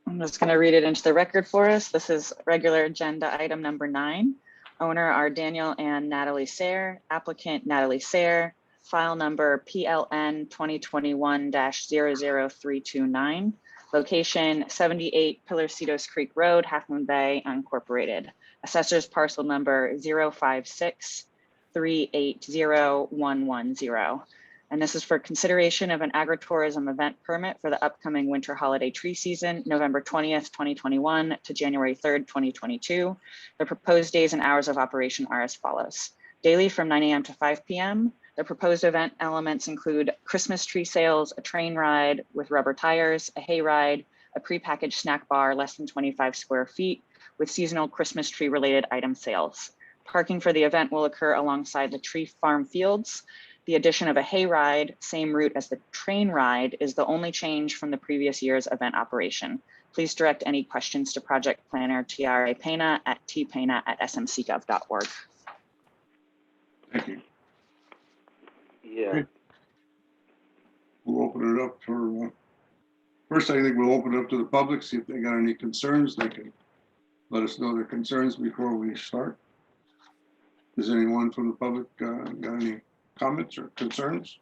I'm just going to read it into the record for us. This is regular agenda item number 9. Owner are Daniel and Natalie Sayre, applicant Natalie Sayre, file number PLN 2021-00329, location 78 Pillarcitos Creek Road, Half Moon Bay, Unincorporated. Assessor's parcel number 056380110. And this is for consideration of an agritourism event permit for the upcoming winter holiday tree season, November 20th, 2021 to January 3rd, 2022. The proposed days and hours of operation are as follows. Daily from 9 a.m. to 5 p.m. The proposed event elements include Christmas tree sales, a train ride with rubber tires, a hay ride, a prepackaged snack bar less than 25 square feet with seasonal Christmas tree related item sales. Parking for the event will occur alongside the tree farm fields. The addition of a hay ride, same route as the train ride, is the only change from the previous year's event operation. Please direct any questions to project planner Tiara Pena at tpena@smcgov.org. Thank you. Yeah. We'll open it up for, first I think we'll open it up to the public, see if they got any concerns. They can let us know their concerns before we start. Does anyone from the public got any comments or concerns?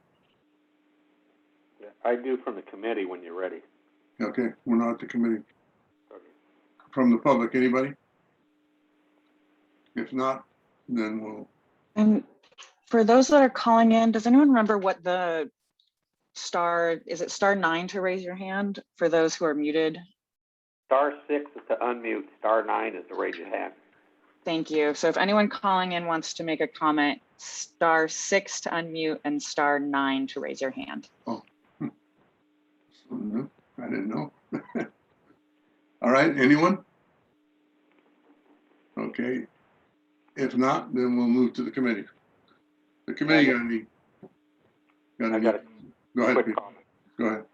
I do from the committee when you're ready. Okay, we're not at the committee. Okay. From the public, anybody? If not, then we'll, And for those that are calling in, does anyone remember what the is it *9 to raise your hand for those who are muted? *6 is to unmute, *9 is to raise your hand. Thank you. So if anyone calling in wants to make a comment, *6 to unmute and *9 to raise your hand. oh. I didn't know. All right, anyone? Okay. If not, then we'll move to the committee. The committee got any? I got a Go ahead, quick Pete. comment. Go ahead.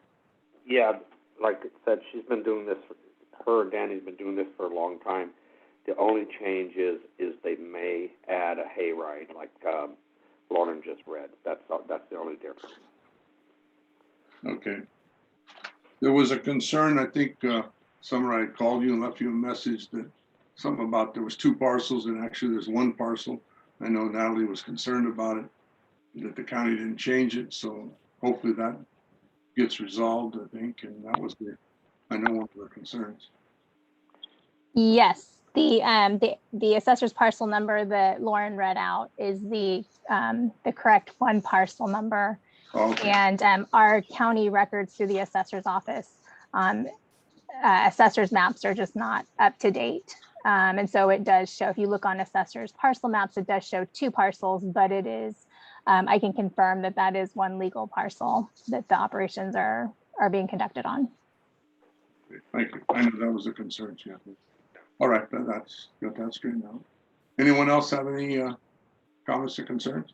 Yeah, like I said, she's been doing this, her and Danny's been doing this for a long time. The only change is they may add a hayride like Lauren just read. That's the only difference. Okay. There was a concern, I think Summer, I called you and left you a message that something about there was 2 parcels and actually there's 1 parcel. I know Natalie was concerned about it, that the county didn't change it. So hopefully that gets resolved, I think. And that was I know one of the concerns. Yes, the assessor's parcel number that Lauren read out is the correct 1 parcel number. Okay. And our county records through the assessor's office, assessor's maps are just not up to date. And so it does show, if you look on assessor's parcel maps, it does show 2 parcels, but it is, I can confirm that that is 1 legal parcel that the operations are being conducted on. Okay, thank you. I know that was a concern, yeah. All right, that's got that straightened out. Anyone else have any comments or concerns?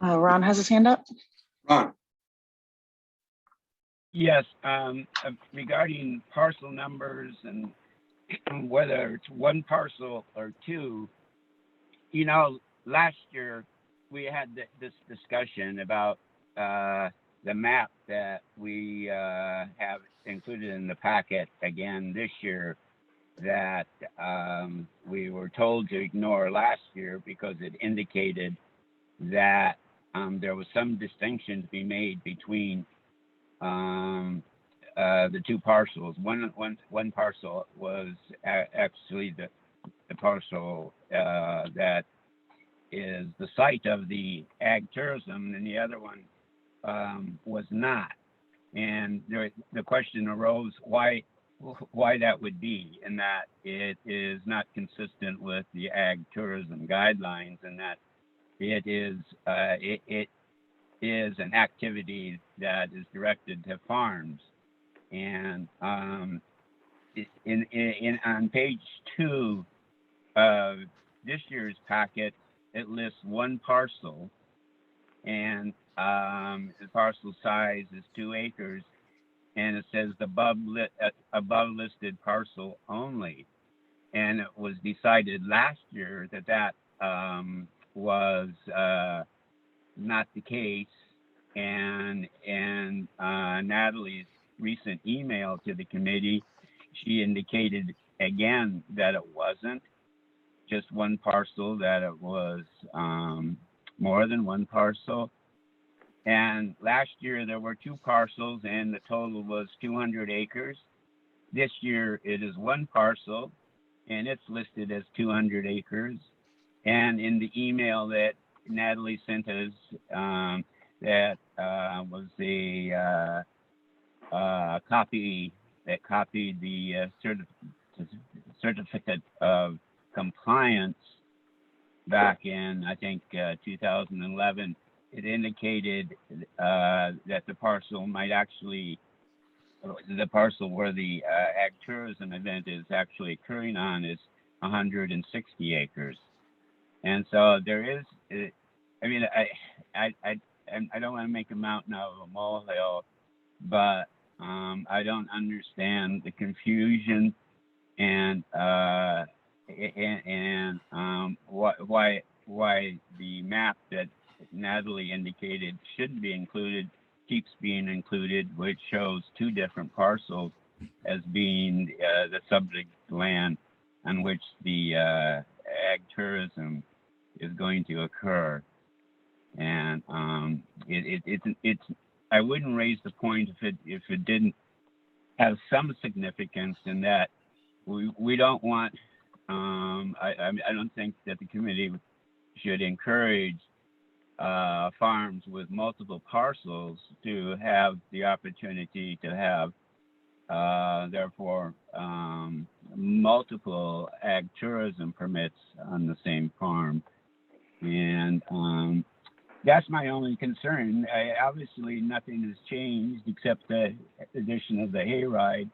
Ron has his hand up. Ron? Yes, regarding parcel numbers and whether it's 1 parcel or 2, you know, last year we had this discussion about the map that we have included in the packet again this year that we were told to ignore last year because it indicated that there was some distinction to be made between the 2 parcels. One parcel was actually the parcel that is the site of the ag tourism, and the other one was not. And the question arose why that would be, and that it is not consistent with the ag tourism guidelines, and that it is an activity that is directed to farms. And on page 2 of this year's packet, it lists 1 parcel, and the parcel size is 2 acres, and it says the above listed parcel only. And it was decided last year that was not the case, and Natalie's recent email to the committee, she indicated again that it wasn't just 1 parcel, that it was more than 1 parcel. And last year there were 2 parcels and the total was 200 acres. This year it is 1 parcel and it's listed as 200 acres. And in the email that Natalie sent us, that was a copy that copied the certificate of compliance back in, I think, 2011. It indicated that the parcel might actually, the parcel where the ag tourism event is actually occurring on is 160 acres. And so there is, I mean, I don't want to make a mountain out of a molehill, but I don't understand the confusion and why the map that Natalie indicated should be included keeps being included, which shows 2 different parcels as being the subject land on which the ag tourism is going to occur. And it's I wouldn't raise the point if it didn't have some significance in that we don't want, I don't think that the committee should encourage farms with multiple parcels to have the opportunity to have therefore multiple ag tourism permits on the same farm. And that's my only concern. Obviously nothing has changed except the addition of the hayride.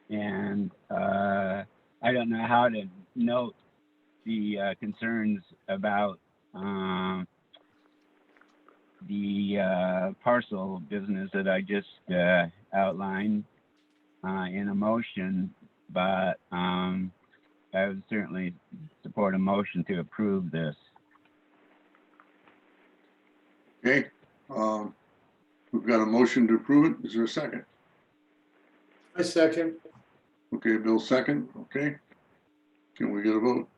And I don't know how to note the concerns about the parcel business that I just outlined in a motion, but I would certainly support a motion to approve this. Okay, we've got a motion to approve it. Is there a second? I second. Okay, Bill second. Okay. Can we get a vote?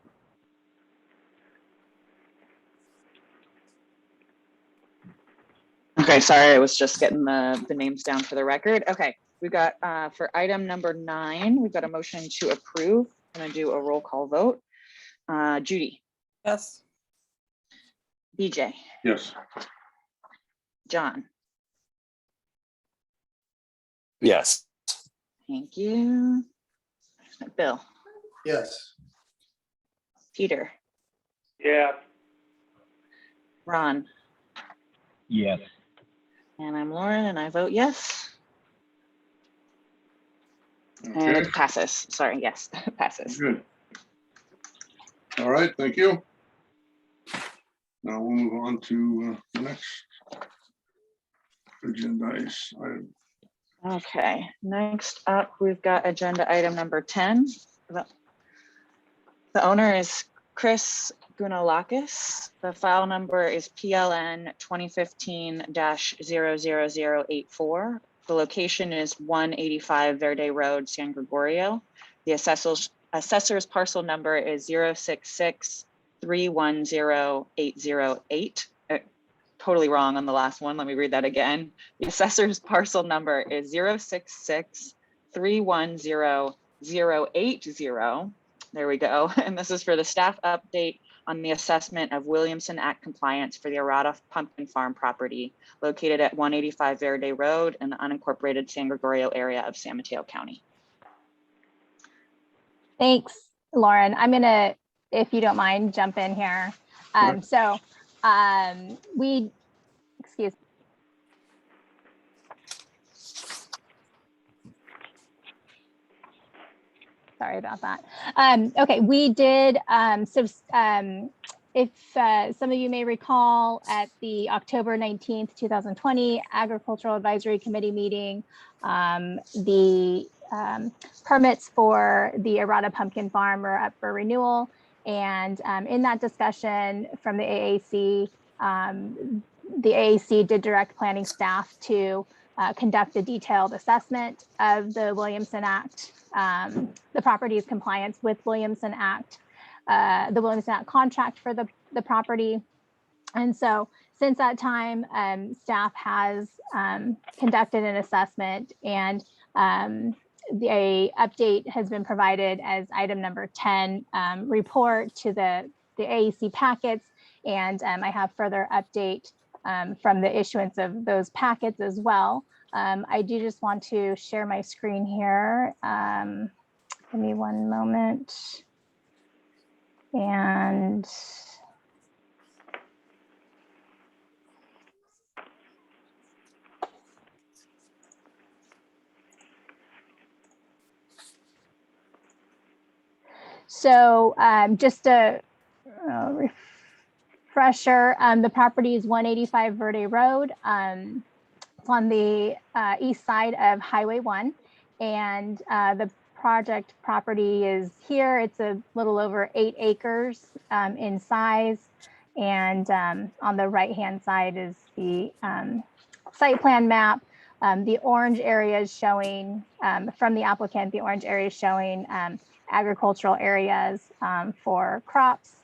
Okay, sorry, I was just getting the names down for the record. Okay, we've got for item number 9, we've got a motion to approve. I'm gonna do a roll call vote. Judy, Yes. BJ, Yes. John, Yes. thank you. Bill, Yes. Peter, Yeah. Ron, Yes. and I'm Lauren, and I vote yes. And Okay, it passes. Sorry, yes, passes. good. All right, thank you. Now we'll move on to the next agenda item. Okay, next up, we've got agenda item number 10. The owner is Chris Gunalakis. The file number is PLN 2015-00084. The location is 185 Verde Road, San Gregorio. The assessor's parcel number is 066310808. Totally wrong on the last one. Let me read that again. The assessor's parcel number is 066310880. There we go. And this is for the staff update on the assessment of Williamson Act compliance for the Errata Pumpkin Farm property located at 185 Verde Road in the unincorporated San Gregorio area of San Mateo County. Thanks, Lauren. I'm gonna, if you don't mind, jump in here. Excuse me. Sorry about that. Okay, we did, if some of you may recall at the October 19th, 2020 Agricultural Advisory Committee meeting, the permits for the Errata Pumpkin Farm are up for renewal. And in that discussion from the AAC did direct planning staff to conduct a detailed assessment of the Williamson Act, the property's compliance with Williamson Act, the Williamson Act contract for the property. And so since that time, staff has conducted an assessment, and the update has been provided as item number 10, report to the AAC packets. And I have further update from the issuance of those packets as well. I do just want to share my screen here. Give me one moment. And so just a refresher, the property is 185 Verde Road. It's on the east side of Highway 1, and the project property is here. It's a little over 8 acres in size, and on the right-hand side is the site plan map. The orange area is showing, from the applicant, the orange area is showing agricultural areas for crops.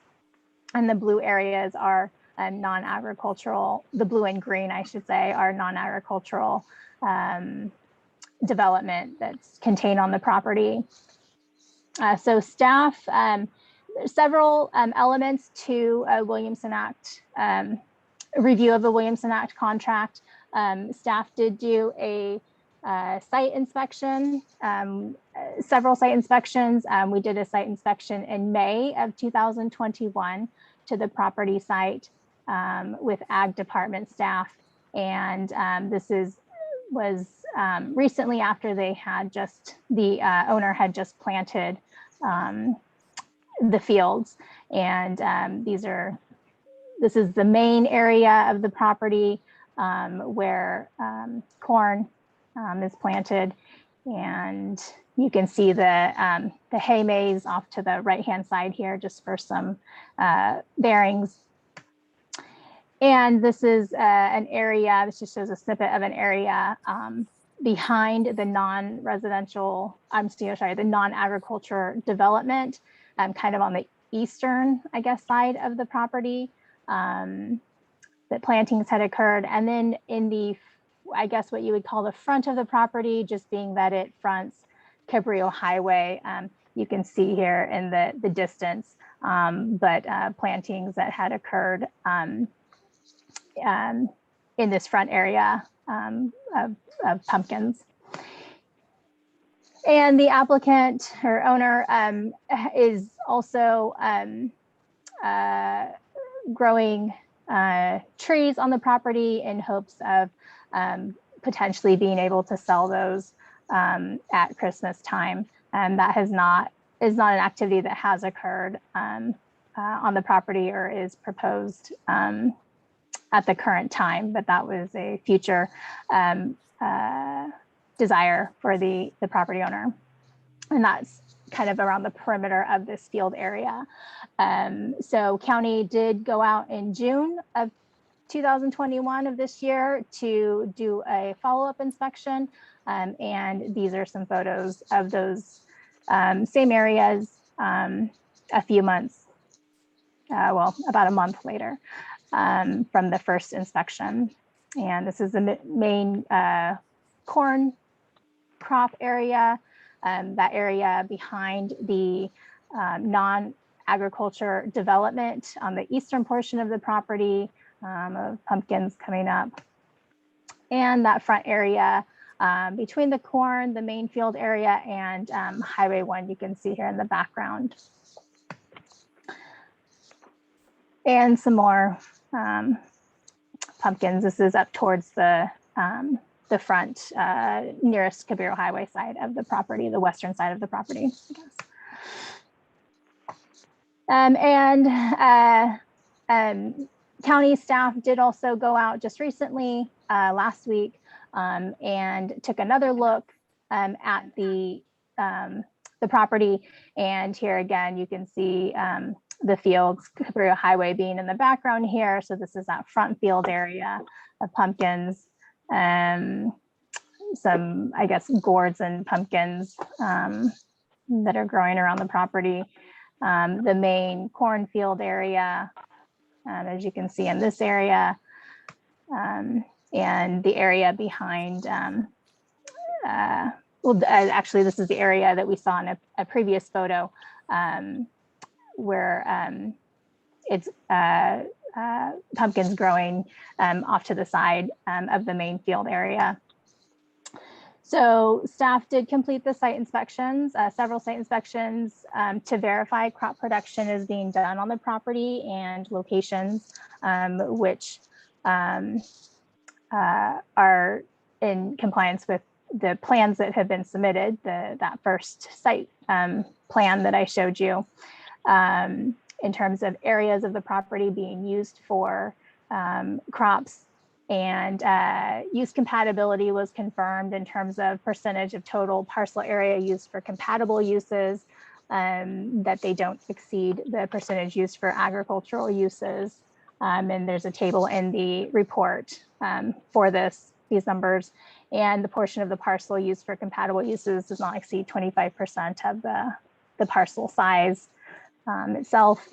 And the blue areas are non-agricultural, the blue and green, I should say, are non-agricultural development that's contained on the property. So staff, several elements to a Williamson Act, review of the Williamson Act contract. Staff did do a site inspection, several site inspections. We did a site inspection in May of 2021 to the property site with Ag Department staff. And this was recently after they had the owner had just planted the fields. And this is the main area of the property where corn is planted. And you can see the hay maze off to the right-hand side here, just for some bearings. And this is an area, this just shows a snippet of an area behind the non-residential, the non-agriculture development, kind of on the eastern, I guess, side of the property that plantings had occurred. And then in the, I guess what you would call the front of the property, just being that it fronts Gregorio Highway, you can see here in the distance, but plantings that had occurred in this front area of pumpkins. And the applicant or owner is also growing trees on the property in hopes of potentially being able to sell those at Christmas time. And that is not an activity that has occurred on the property or is proposed at the current time, but that was a future desire for the property owner. And that's kind of around the perimeter of this field area. So county did go out in June of 2021 of this year to do a follow-up inspection. And these are some photos of those same areas a few months, well, about a month later from the first inspection. And this is the main corn crop area, that area behind the non-agriculture development on the eastern portion of the property, of pumpkins coming up. And that front area between the corn, the main field area, and Highway 1, you can see here in the background. And some more pumpkins. This is up towards the front nearest Gregorio Highway side of the property, the western side of the property, I guess. County staff did also go out just recently, last week, and took another look at the property. And here again, you can see the fields, Gregorio Highway being in the background here. So this is that front field area of pumpkins. Some, I guess, gourds and pumpkins that are growing around the property. The main cornfield area, as you can see in this area, and the area behind, actually, this is the area that we saw in a previous photo where it's pumpkins growing off to the side of the main field area. So staff did complete the site inspections, several site inspections to verify crop production is being done on the property and locations which are in compliance with the plans that have been submitted, that first site plan that I showed you, in terms of areas of the property being used for crops. And use compatibility was confirmed in terms of percentage of total parcel area used for compatible uses, that they don't exceed the percentage used for agricultural uses. And there's a table in the report for these numbers. And the portion of the parcel used for compatible uses does not exceed 25% of the parcel size itself.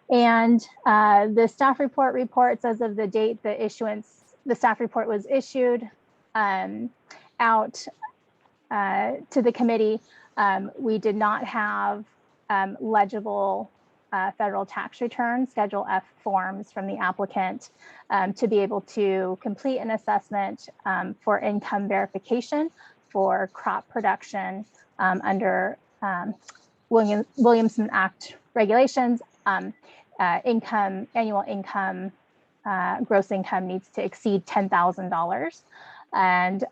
And the staff report reports as of the date the staff report was issued out to the committee. We did not have legible federal tax return Schedule F forms from the applicant to be able to complete an assessment for income verification for crop production under Williamson Act regulations. Annual income, gross income needs to exceed $10,000. And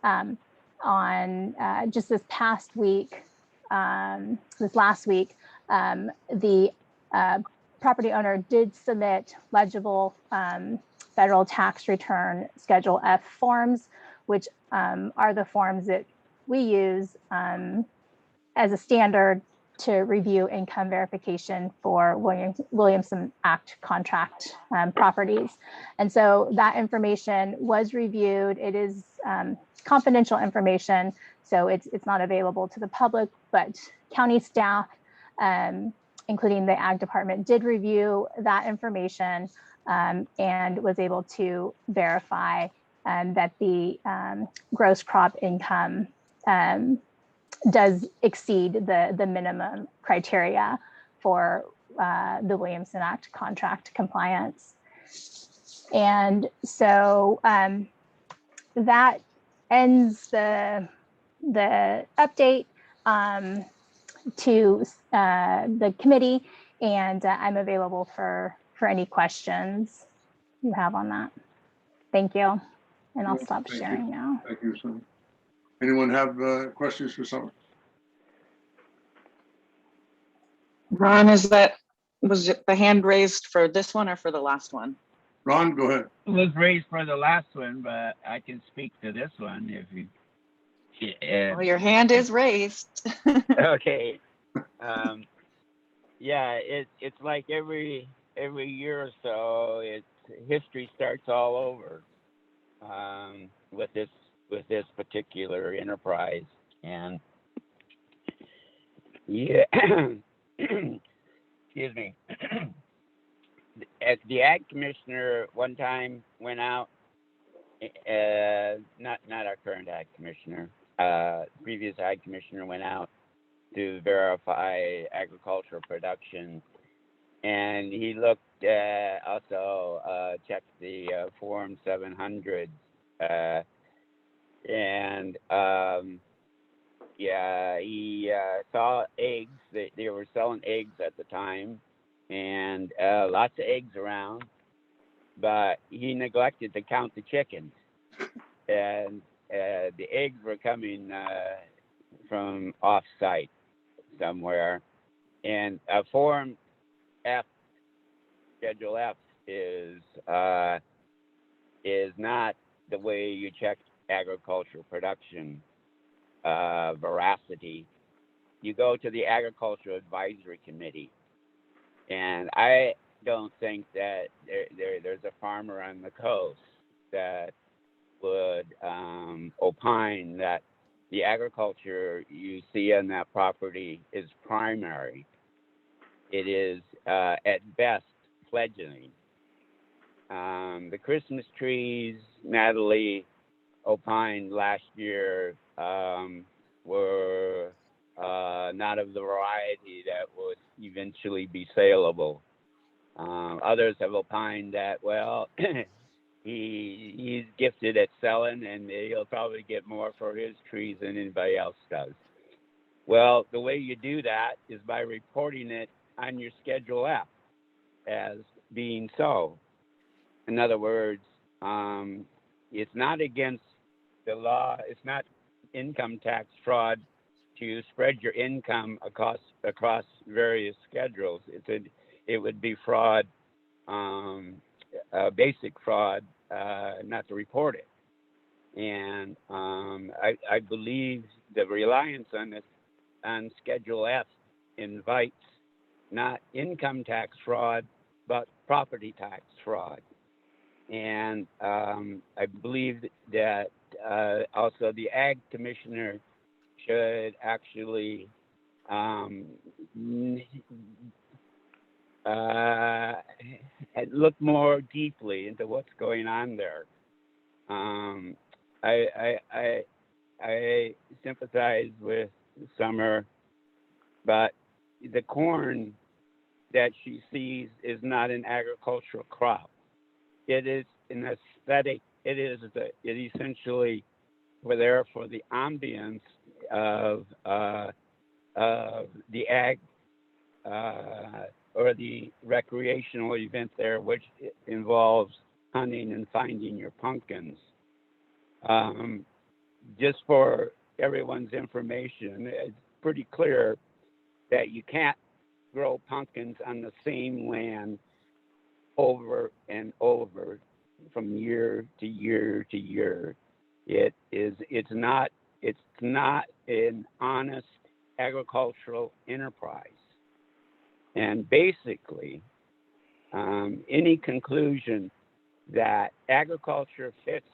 on just this past week, this last week, the property owner did submit legible federal tax return Schedule F forms, which are the forms that we use as a standard to review income verification for Williamson Act contract properties. And so that information was reviewed. It is confidential information, so it's not available to the public, but county staff, including the Ag Department, did review that information and was able to verify that the gross crop income does exceed the minimum criteria for the Williamson Act contract compliance. And so that ends the update to the committee, and I'm available for any questions you have on that. Thank you. And I'll stop sharing now. Thank you, Summer. Anyone have questions for Summer? Ron, was it the hand raised for this one or for the last one? Ron, go ahead. It was raised for the last one, but I can speak to this one if you. Well, your hand is raised. Okay. Yeah, it's like every year or so, history starts all over with this particular enterprise. And yeah, excuse me. The ag commissioner one time went out, not our current ag commissioner, previous ag commissioner went out to verify agricultural production, and he looked also checked the Form 700, and yeah, he saw eggs. They were selling eggs at the time, and lots of eggs around, but he neglected to count the chickens, and the eggs were coming from off-site somewhere. And Form F, Schedule F, is not the way you check agricultural production veracity. You go to the Agricultural Advisory Committee, and I don't think that there's a farmer on the coast that would opine that the agriculture you see on that property is primary. It is at best fledgling. The Christmas trees, Natalie opined last year, were not of the variety that would eventually be saleable. Others have opined that, well, he's gifted at selling, and he'll probably get more for his trees than anybody else does. Well, the way you do that is by reporting it on your Schedule F as being so. In other words, it's not against the law. It's not income tax fraud to spread your income across various schedules. It would be fraud, basic fraud, not to report it. And I believe the reliance on Schedule F invites not income tax fraud, but property tax fraud. And I believe that also the Ag Commissioner should actually look more deeply into what's going on there. I sympathize with Summer, but the corn that she sees is not an agricultural crop. It is an aesthetic. It essentially we're there for the ambience of the ag or the recreational event there, which involves hunting and finding your pumpkins. Just for everyone's information, it's pretty clear that you can't grow pumpkins on the same land over and over from year to year to year. It's not an honest agricultural enterprise. And basically, any conclusion that agriculture fits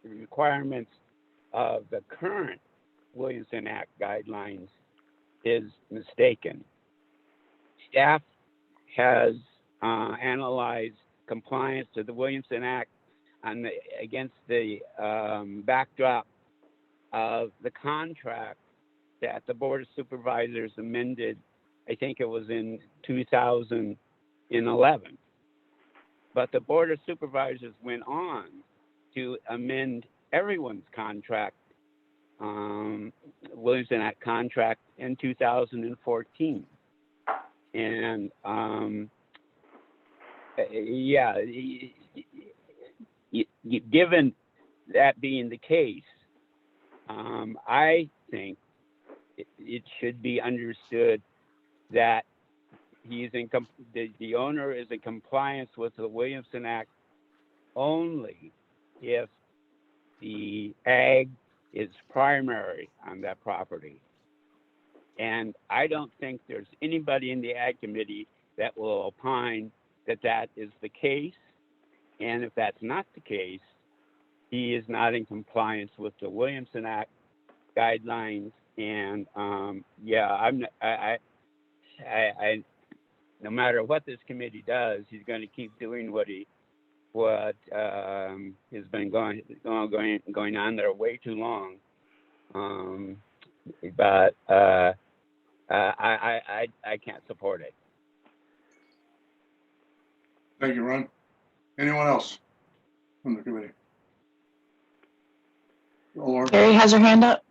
the requirements of the current Williamson Act guidelines is mistaken. Staff has analyzed compliance to the Williamson Act against the backdrop of the contract that the Board of Supervisors amended, I think it was in 2011. But the Board of Supervisors went on to amend everyone's contract, Williamson Act contract, in 2014. And given that being the case, I think it should be understood that the owner is in compliance with the Williamson Act only if the ag is primary on that property. And I don't think there's anybody in the Ag Committee that will opine that that is the case. And if that's not the case, he is not in compliance with the Williamson Act guidelines. And no matter what this committee does, he's going to keep doing what has been going on there way too long. But I can't support it. Thank you, Ron. Anyone else from the committee? Or Carrie has her hand up.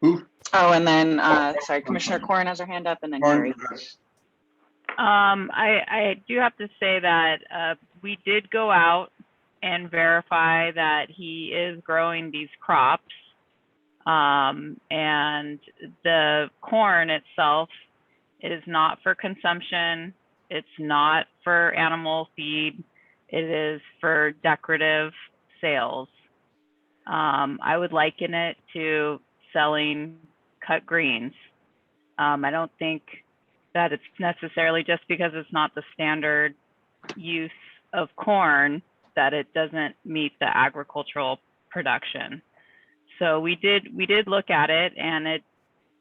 who? Oh, and then, sorry, Commissioner Corrin has her hand up, and then Carrie. I do have to say that we did go out and verify that he is growing these crops. And the corn itself is not for consumption. It's not for animal feed. It is for decorative sales. I would liken it to selling cut greens. I don't think that it's necessarily just because it's not the standard use of corn that it doesn't meet the agricultural production. So we did look at it, and it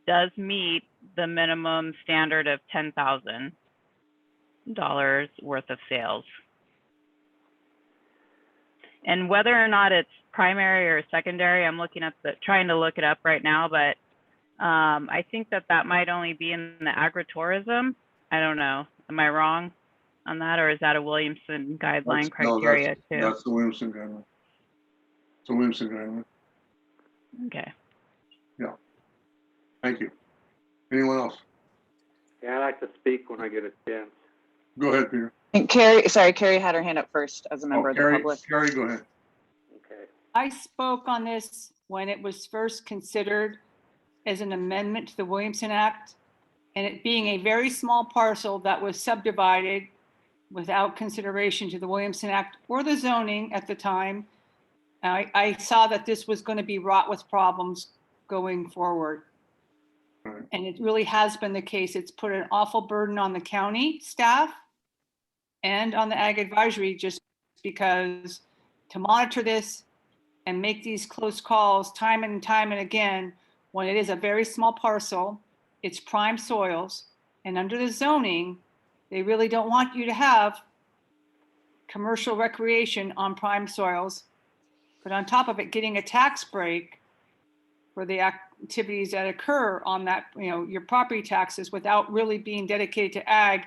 does meet the minimum standard of $10,000 worth of sales. And whether or not it's primary or secondary, I'm trying to look it up right now, but I think that might only be in the agritourism. I don't know. Am I wrong on that, or is that a Williamson guideline criteria too? That's the Williamson guideline. It's a Williamson guideline. Okay. Yeah. Thank you. Anyone else? Yeah, I'd like to speak when I get a chance. Go ahead, Peter. And Carrie had her hand up first as a member of the public. Carrie, go ahead. Okay. I spoke on this when it was first considered as an amendment to the Williamson Act, and it being a very small parcel that was subdivided without consideration to the Williamson Act or the zoning at the time. I saw that this was going to be wrought with problems going forward. Right. And it really has been the case. It's put an awful burden on the county staff and on the Ag Advisory, just because to monitor this and make these close calls time and time and again, when it is a very small parcel, it's prime soils, and under the zoning, they really don't want you to have commercial recreation on prime soils. But on top of it, getting a tax break for the activities that occur on that, your property taxes without really being dedicated to ag,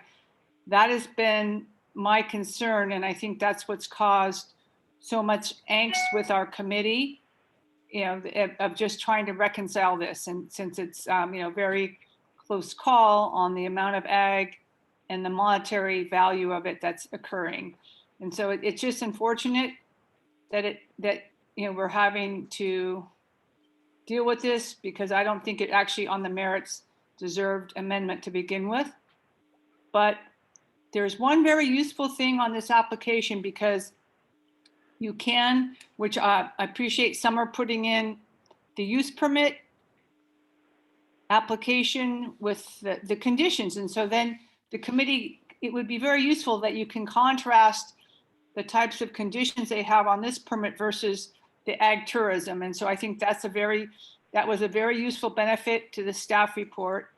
that has been my concern. And I think that's what's caused so much angst with our committee, of just trying to reconcile this. And since it's, very close call on the amount of ag and the monetary value of it that's occurring. And so it's just unfortunate that we're having to deal with this, because I don't think it actually on the merits deserved amendment to begin with. But there's one very useful thing on this application, because you can, which I appreciate Summer putting in the use permit application with the conditions. And so then the committee, it would be very useful that you can contrast the types of conditions they have on this permit versus the ag tourism. And so I think that was a very useful benefit to the staff report.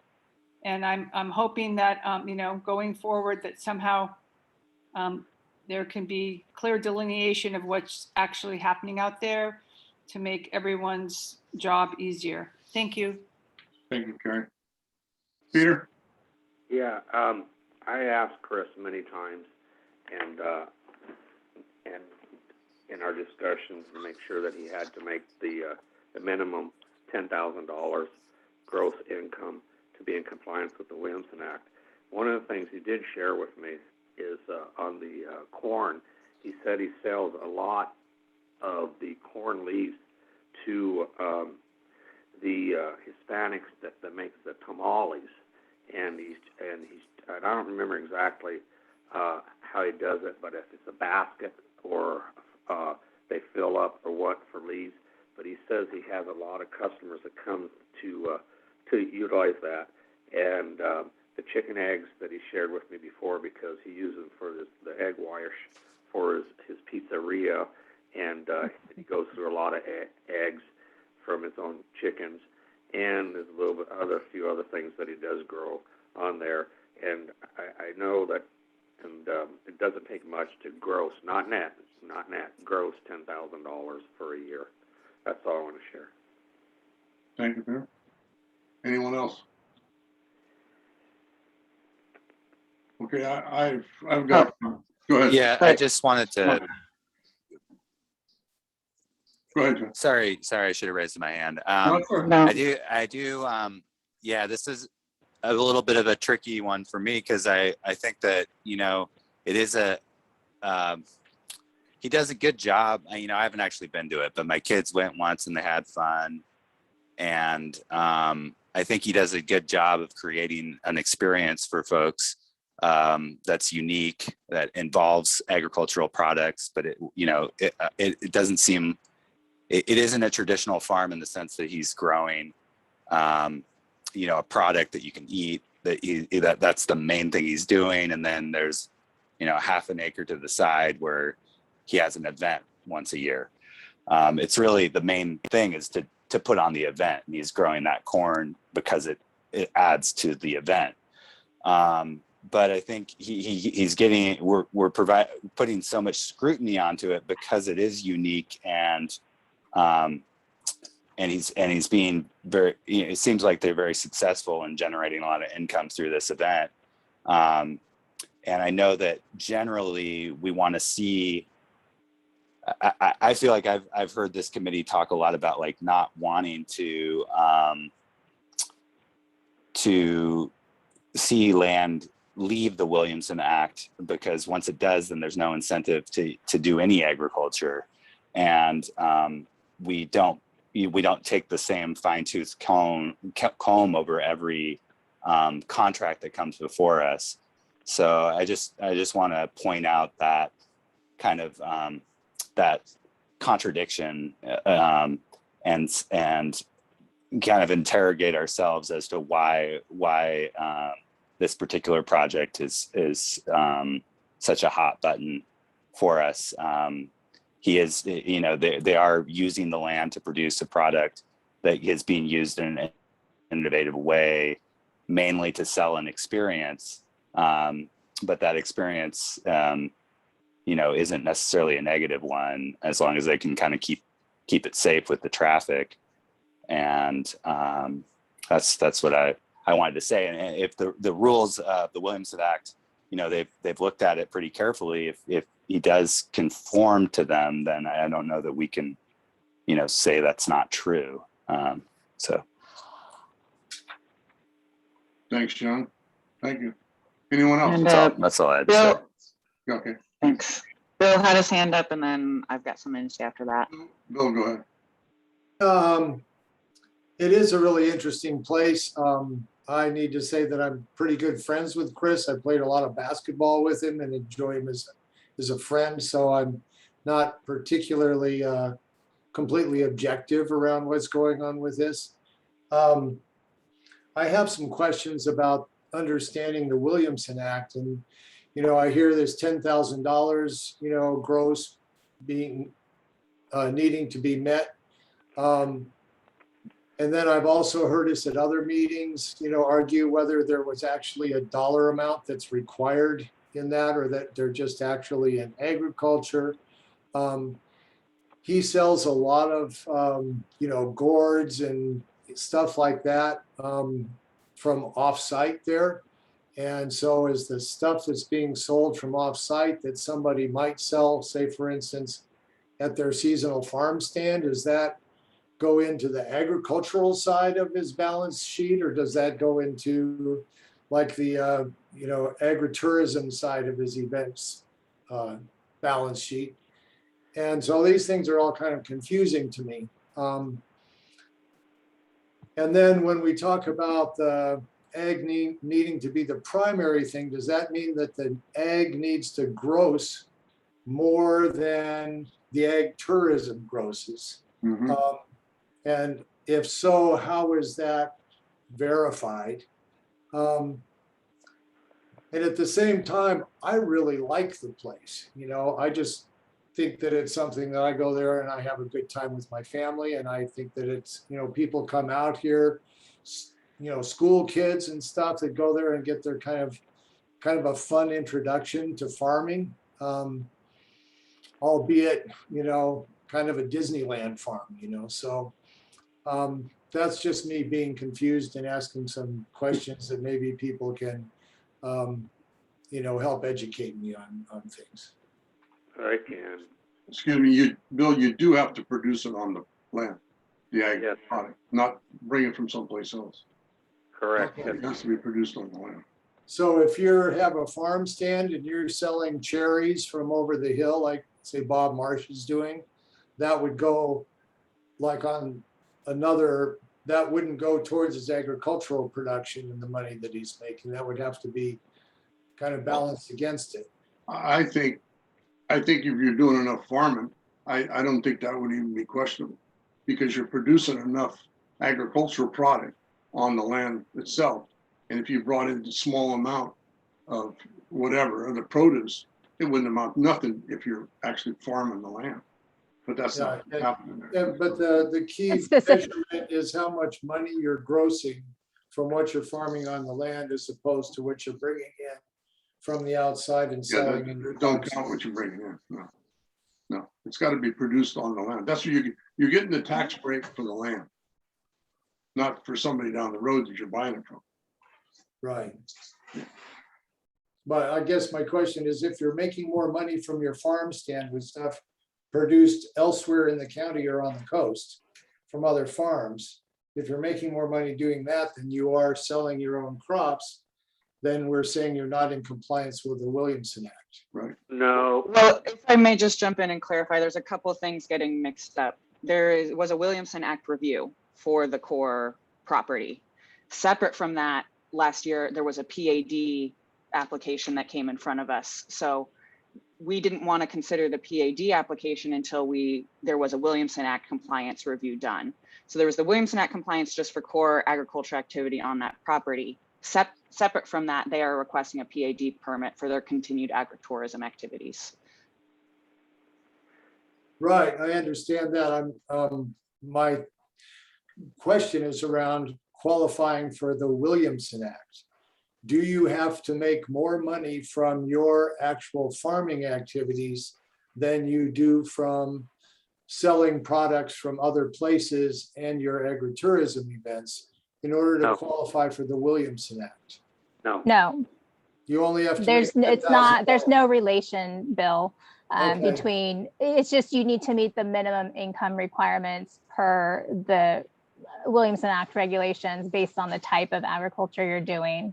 And I'm hoping that, going forward, that somehow there can be clear delineation of what's actually happening out there to make everyone's job easier. Thank you. Thank you, Karen. Peter? Yeah, I asked Chris many times, and in our discussions, to make sure that he had to make the minimum $10,000 gross income to be in compliance with the Williamson Act. One of the things he did share with me is on the corn. He said he sells a lot of the corn leaves to the Hispanics that makes the tamales, and I don't remember exactly how he does it, but if it's a basket or they fill up or what for leaves. But he says he has a lot of customers that come to utilize that, and the chicken eggs that he shared with me before, because he uses them for the egg wire for his pizzeria, and he goes through a lot of eggs from his own chickens, and there's a few other things that he does grow on there. And I know that, and it doesn't take much to gross, not net, gross $10,000 for a year. That's all I want to share. Thank you, Peter. Anyone else? Okay, I've got, go ahead. Yeah, I just wanted to, Go ahead, John. sorry, I should have raised my hand. No. I do, yeah, this is a little bit of a tricky one for me, because I think that, it is he does a good job. I haven't actually been to it, but my kids went once and they had fun. And I think he does a good job of creating an experience for folks that's unique, that involves agricultural products, but it doesn't seem, it isn't a traditional farm in the sense that he's growing, a product that you can eat, that's the main thing he's doing. And then there's, half an acre to the side where he has an event once a year. It's really the main thing is to put on the event, and he's growing that corn because it adds to the event. But I think he's getting, we're putting so much scrutiny onto it because it is unique, and he's being very, it seems like they're very successful in generating a lot of income through this event. And I know that generally we want to see, I feel like I've heard this committee talk a lot about like not wanting to see land leave the Williamson Act, because once it does, then there's no incentive to do any agriculture. And we don't take the same fine-tooth comb over every contract that comes before us. So I just want to point out that kind of that contradiction, and kind of interrogate ourselves as to why this particular project is such a hot button for us. He is, they are using the land to produce a product that is being used in an innovative way, mainly to sell an experience. but that experience, you know, isn't necessarily a negative one as long as they can kind of keep it safe with the traffic. And that's what I wanted to say. And if the rules of the Williamson Act, you know, they've looked at it pretty carefully. If he does conform to them, then I don't know that we can, you know, say that's not true. So. Thanks, John. Thank you. Anyone else? And, That's all I had to say. Bill, Okay, thanks. Bill had his hand up, and then I've got some minutes after that. Bill, go ahead. It is a really interesting place. I need to say that I'm pretty good friends with Chris. I played a lot of basketball with him and enjoy him as a friend. So I'm not particularly completely objective around what's going on with this. I have some questions about understanding the Williamson Act, and you know, I hear there's $10,000, you know, gross being needing to be met. And then I've also heard us at other meetings, you know, argue whether there was actually a dollar amount that's required in that, or that they're just actually in agriculture. He sells a lot of, you know, gourds and stuff like that from off-site there. And so is the stuff that's being sold from off-site that somebody might sell, say, for instance, at their seasonal farm stand, does that go into the agricultural side of his balance sheet, or does that go into like the, you know, agritourism side of his events balance sheet? And so these things are all kind of confusing to me. And then when we talk about the ag needing to be the primary thing, does that mean that the ag needs to gross more than the ag tourism grosses? Mm-hmm. And if so, how is that verified? And at the same time, I really like the place. You know, I just think that it's something that I go there and I have a good time with my family. And I think that it's, you know, people come out here, you know, school kids and stuff that go there and get their kind of a fun introduction to farming, albeit, you know, kind of a Disneyland farm, you know, so. That's just me being confused and asking some questions that maybe people can, you know, help educate me on things. I can. Excuse me, Bill, you do have to produce it on the land, the ag Yes. product, not bring it from someplace else. Correct. Okay. It has to be produced on the land. So if you have a farm stand and you're selling cherries from over the hill, like say Bob Marsh is doing, that would go like on another, that wouldn't go towards his agricultural production and the money that he's making. That would have to be kind of balanced against it. I think if you're doing enough farming, I don't think that would even be questionable, because you're producing enough agricultural product on the land itself. And if you brought in a small amount of whatever, of the produce, it wouldn't amount to nothing if you're actually farming the land. But that's not happening there. Yeah, but the key It's specific. measurement is how much money you're grossing from what you're farming on the land as opposed to what you're bringing in from the outside and Yeah, selling. in your don't farm count what stand. you're bringing in. No, it's got to be produced on the land. That's what you're getting the tax break for the land, not for somebody down the road that you're buying it from. Right. But I guess my question is, if you're making more money from your farm stand with stuff produced elsewhere in the county or on the coast from other farms, if you're making more money doing that than you are selling your own crops, then we're saying you're not in compliance with the Williamson Act. Right. No. Well, if I may just jump in and clarify, there's a couple of things getting mixed up. There was a Williamson Act review for the core property. Separate from that, last year, there was a PAD application that came in front of us. So we didn't want to consider the PAD application until there was a Williamson Act compliance review done. So there was the Williamson Act compliance just for core agriculture activity on that property. Separate from that, they are requesting a PAD permit for their continued agritourism activities. Right, I understand that. My question is around qualifying for the Williamson Act. do you have to make more money from your actual farming activities than you do from selling products from other places and your agritourism events in order to No. qualify for the Williamson Act? No. No, You only have to there's, make it's not, there's $10,000. no relation, Bill, Okay. between, it's just you need to meet the minimum income requirements per the Williamson Act regulations based on the type of agriculture you're doing,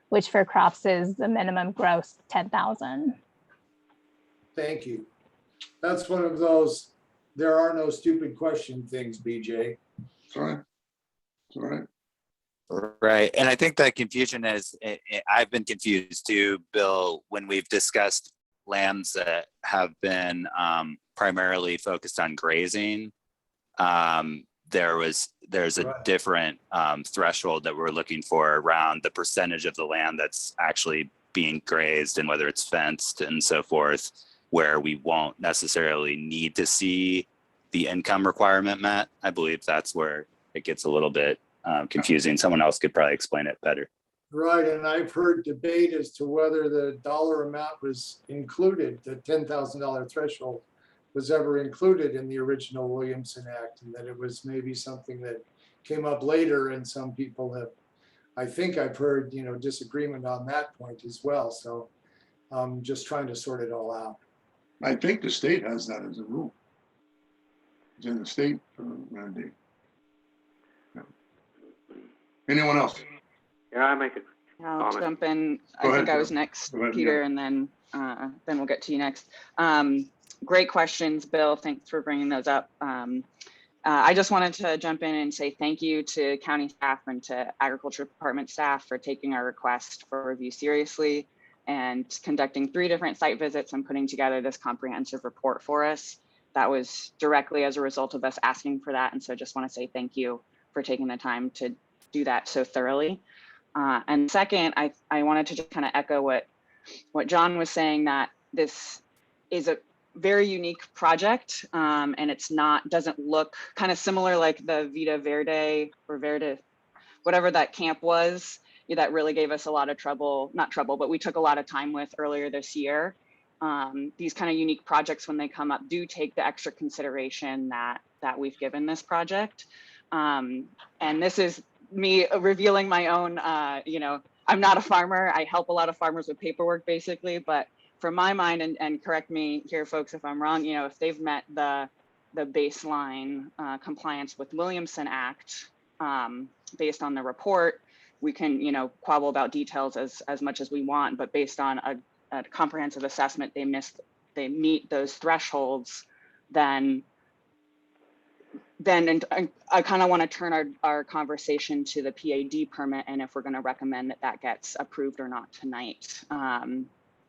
which for crops is the minimum gross 10,000. Thank you. That's one of those, there are no stupid question things, BJ. It's all right. It's all right. Right. And I think that confusion is, I've been confused too, Bill, when we've discussed lands that have been primarily focused on grazing. There's a Right. different threshold that we're looking for around the percentage of the land that's actually being grazed and whether it's fenced and so forth, where we won't necessarily need to see the income requirement met. I believe that's where it gets a little bit confusing. Someone else could probably explain it better. Right, and I've heard debate as to whether the dollar amount was included, the $10,000 threshold was ever included in the original Williamson Act, and that it was maybe something that came up later, and some people have, I think I've heard, disagreement on that point as well. So I'm just trying to sort it all out. I think the state has that as a rule. It's in the state mandate. Yeah. Anyone else? Yeah, I make it. I'll Comment. jump in. Go I think ahead, I was Bill. next, Go ahead, Peter, yeah. and then we'll get to you next. Great questions, Bill. Thanks for bringing those up. I just wanted to jump in and say thank you to county staff and to agriculture department staff for taking our request for review seriously and conducting 3 different site visits and putting together this comprehensive report for us. That was directly as a result of us asking for that. And so I just want to say thank you for taking the time to do that so thoroughly. And second, I wanted to just kind of echo what John was saying, that this is a very unique project, and it's doesn't look kind of similar like the Verde or Verde, whatever that camp was, that really gave us a lot of trouble, not trouble, but we took a lot of time with earlier this year. These kind of unique projects, when they come up, do take the extra consideration that we've given this project. And this is me revealing my own, I'm not a farmer. I help a lot of farmers with paperwork basically, but from my mind, and correct me here, folks, if I'm wrong, if they've met the baseline compliance with Williamson Act based on the report, we can, quabble about details as much as we want, but based on a comprehensive assessment, they meet those thresholds, then I kind of want to turn our conversation to the PAD permit, and if we're going to recommend that gets approved or not tonight.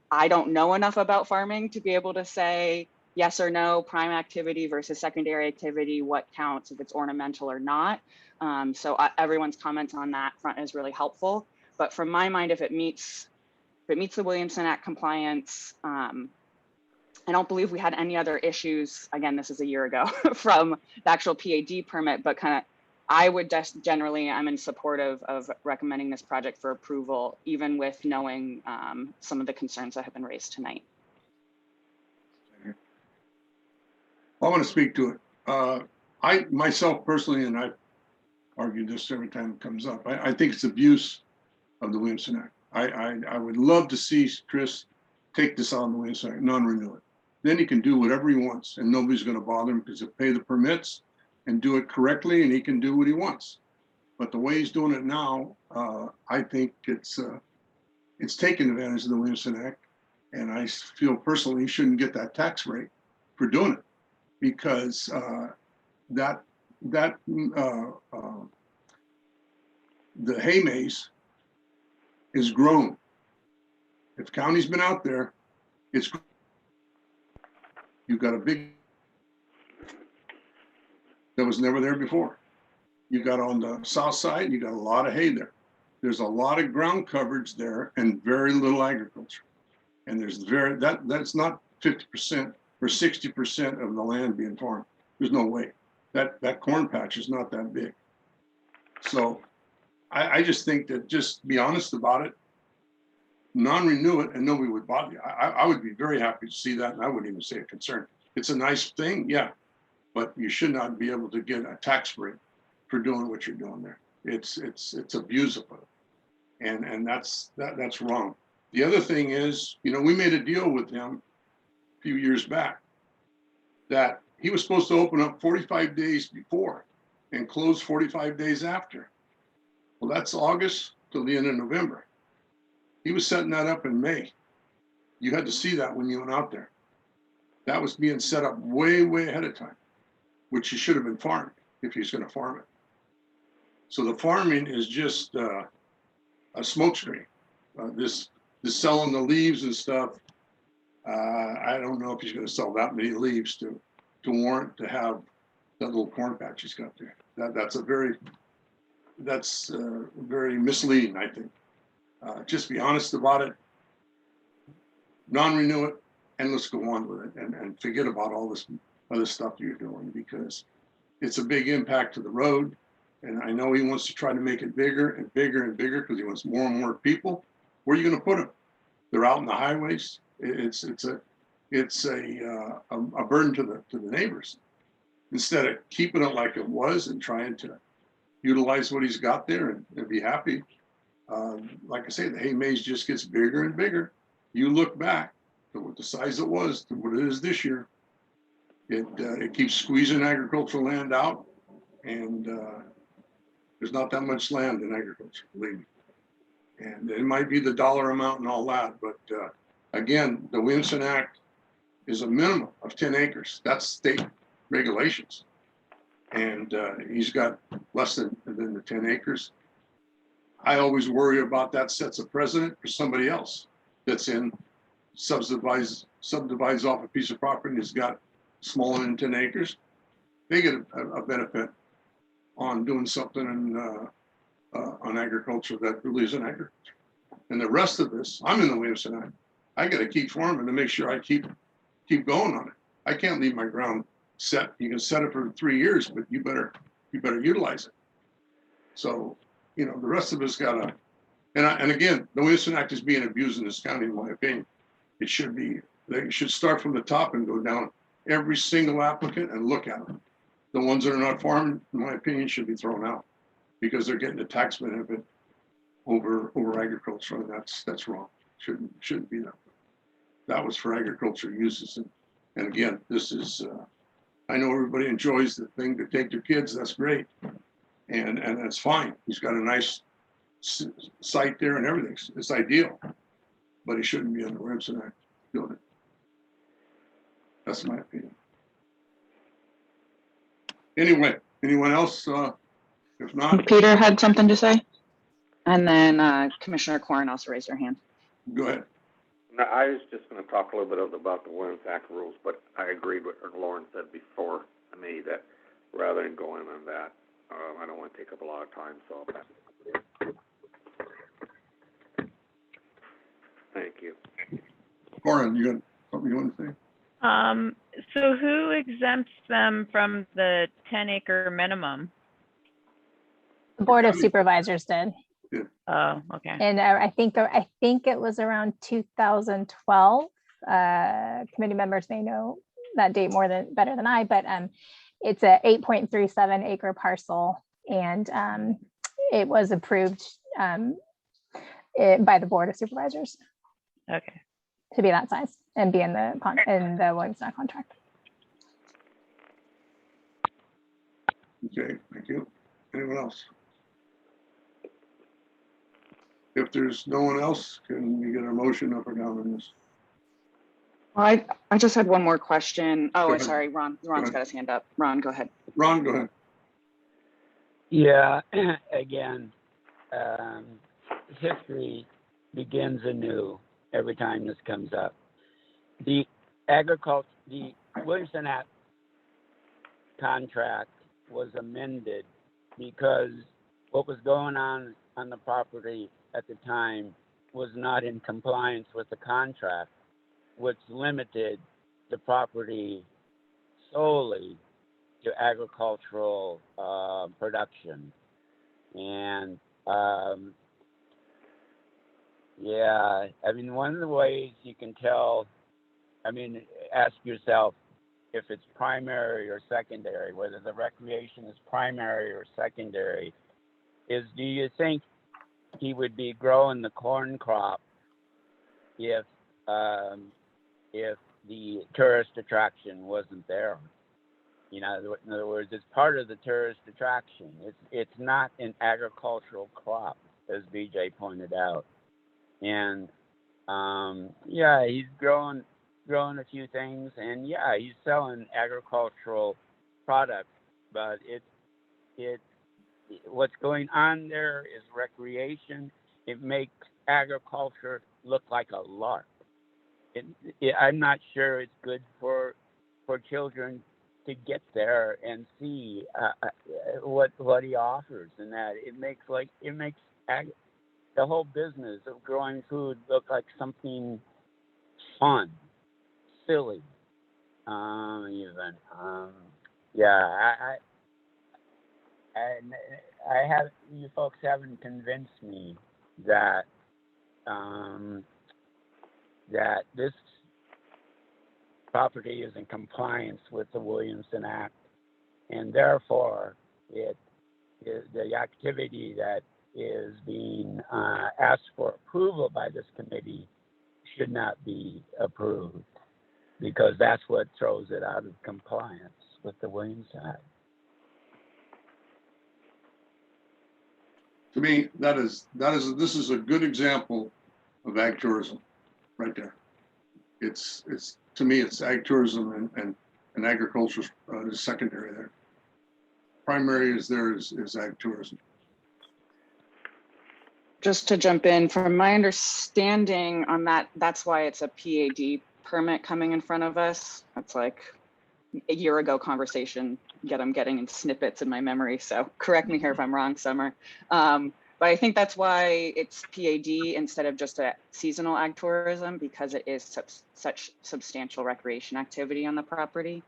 I don't know enough about farming to be able to say yes or no, prime activity versus secondary activity, what counts, if it's ornamental or not. So everyone's comments on that front is really helpful. But from my mind, if it meets the Williamson Act compliance, I don't believe we had any other issues. Again, this is a year ago from the actual PAD permit, but kind of, I would just generally, I'm in support of recommending this project for approval, even with knowing some of the concerns that have been raised tonight. I want to speak to it. I myself personally, and I've argued this every time it comes up, I think it's abuse of the Williamson Act. I would love to see Chris take this on the Williamson Act, non-renew it. Then he can do whatever he wants and nobody's going to bother him because he'll pay the permits and do it correctly, and he can do what he wants. But the way he's doing it now, I think it's taking advantage of the Williamson Act, and I feel personally he shouldn't get that tax rate for doing it, because the hay maze is grown. If county's been out there, you've got a big that was never there before. You got on the south side, you got a lot of hay there. There's a lot of ground coverage there and very little agriculture. And there's that's not 50% or 60% of the land being farmed. There's no way. That corn patch is not that big. So I just think that, just be honest about it non-renew it and nobody would bother you. I would be very happy to see that, and I wouldn't even say a concern. It's a nice thing, yeah, but you should not be able to get a tax break for doing what you're doing there. It's abusable, and that's wrong. The other thing is, you know, we made a deal with him a few years back that he was supposed to open up 45 days before and close 45 days after. Well, that's August till the end of November. He was setting that up in May. You had to see that when you went out there. That was being set up way, way ahead of time, which he should have been farmed if he's going to farm it. So the farming is just a smokescreen. This selling the leaves and stuff. I don't know if he's going to sell that many leaves to warrant to have that little corn patch he's got there. That's very misleading, I think. Just be honest about it, non-renew it, and let's go on with it and forget about all this other stuff you're doing, because it's a big impact to the road. And I know he wants to try to make it bigger and bigger and bigger because he wants more and more people. Where are you going to put them? They're out in the highways. It's a burden to the neighbors. Instead of keeping it like it was and trying to utilize what he's got there and be happy. Like I say, the hay maze just gets bigger and bigger. You look back to what the size it was to what it is this year. It keeps squeezing agricultural land out, and there's not that much land in agriculture, believe me. And it might be the dollar amount and all that, but again, the Williamson Act is a minimum of 10 acres. That's state regulations. And he's got less than the 10 acres. I always worry about that sets a precedent for somebody else that's subdivides off a piece of property and has got smaller than 10 acres. They get a benefit on doing something on agriculture that really isn't agriculture. And the rest of this, I'm in the Williamson Act. I got to keep farming to make sure I keep going on it. I can't leave my ground set. You can set it for 3 years, but you better utilize it. So, you know, the rest of us gotta, and again, the Williamson Act is being abused in this county, in my opinion. It should be, they should start from the top and go down every single applicant and look at them. The ones that are not farming, in my opinion, should be thrown out because they're getting a tax benefit over agriculture, and that's wrong. Shouldn't be that. That was for agriculture uses, and again, this is. I know everybody enjoys the thing to take their kids. That's great, and that's fine. He's got a nice site there and everything. It's ideal, but he shouldn't be on the Williamson Act doing it. That's my opinion. Anyway, anyone else? If not, Peter had something to say. And then Commissioner Corn also raised her hand. go ahead. No, I was just going to talk a little bit about the Women's Act rules, but I agreed with what Lauren said before me that rather than going on that, I don't want to take up a lot of time, so I'll pass it. Thank you. Corin, you got something you want to say? So who exempts them from the 10-acre minimum? The Board of Supervisors did. Oh, okay. And I think it was around 2012. Committee members may know that date better than I, but it's a 8.37 acre parcel, and it was approved by the Board of Supervisors. Okay. To be that size and be in the Williamson contract. Okay, thank you. Anyone else? If there's no one else, can we get a motion up or down on this? Well, I just had one more question. Go Oh, ahead. sorry, Ron's got his hand up. Ron, go ahead. Ron, go ahead. Yeah, again, history begins anew every time this comes up. The Williamson Act contract was amended because what was going on the property at the time was not in compliance with the contract, which limited the property solely to agricultural production. And Yeah, I mean, one of the ways you can tell, I mean, ask yourself if it's primary or secondary, whether the recreation is primary or secondary, is do you think he would be growing the corn crop if the tourist attraction wasn't there? You know, in other words, it's part of the tourist attraction. It's not an agricultural crop, as BJ pointed out. And yeah, he's growing a few things, and yeah, he's selling agricultural products, but what's going on there is recreation. It makes agriculture look like a lark. I'm not sure it's good for children to get there and see what he offers, and that it makes the whole business of growing food look like something fun, silly, even. Yeah, I have, you folks haven't convinced me that that this property is in compliance with the Williamson Act, and therefore the activity that is being asked for approval by this committee should not be approved, because that's what throws it out of compliance with the Williamson Act. To me, this is a good example of ag tourism right there. It's to me, it's ag tourism and agriculture is secondary there. Primary is ag tourism. Just to jump in, from my understanding on that, that's why it's a PAD permit coming in front of us. That's like a year ago conversation. I'm getting in snippets in my memory, so correct me here if I'm wrong, Summer. But I think that's why it's PAD instead of just a seasonal ag tourism, because it is such substantial recreation activity on the property.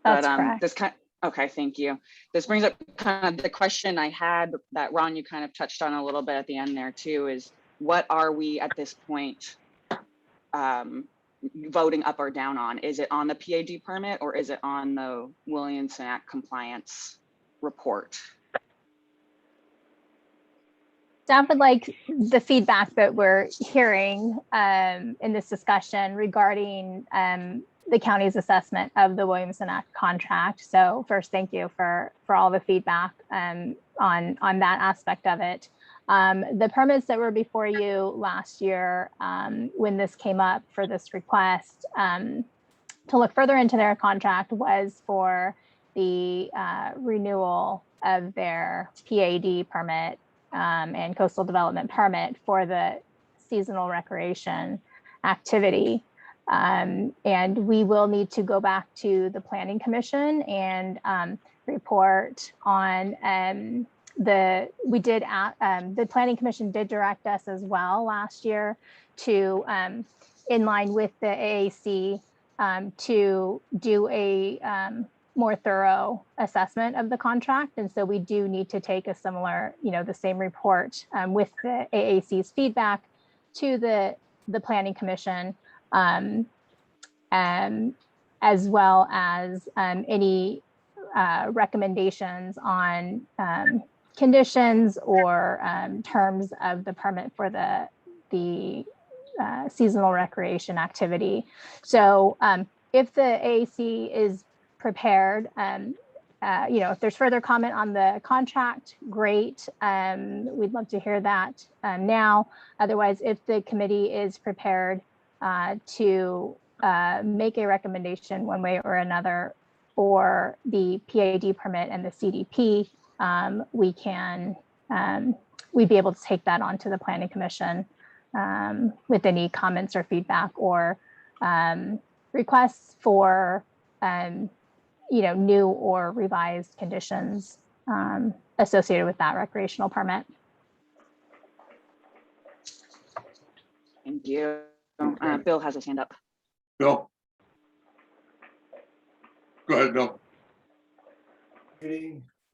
That's But correct. okay, thank you. This brings up kind of the question I had that Ron, you kind of touched on a little bit at the end there too, is what are we at this point voting up or down on? Is it on the PAD permit or is it on the Williamson Act compliance report? Staff would like the feedback that we're hearing in this discussion regarding the county's assessment of the Williamson Act contract. So first, thank you for all the feedback on that aspect of it. The permits that were before you last year, when this came up for this request, to look further into their contract was for the renewal of their PAD permit and coastal development permit for the seasonal recreation activity. And we will need to go back to the Planning Commission and report on the Planning Commission did direct us as well last year to, in line with the AAC, to do a more thorough assessment of the contract. And so we do need to take a similar, the same report with the AAC's feedback to the Planning Commission, as well as any recommendations on conditions or terms of the permit for the seasonal recreation activity. So if the AAC is prepared, if there's further comment on the contract, great. We'd love to hear that now. Otherwise, if the committee is prepared to make a recommendation one way or another for the PAD permit and the CDP, we'd be able to take that on to the Planning Commission with any comments or feedback or requests for new or revised conditions associated with that recreational permit. Thank you. Okay. Bill has his hand up. Bill? Go ahead, Bill.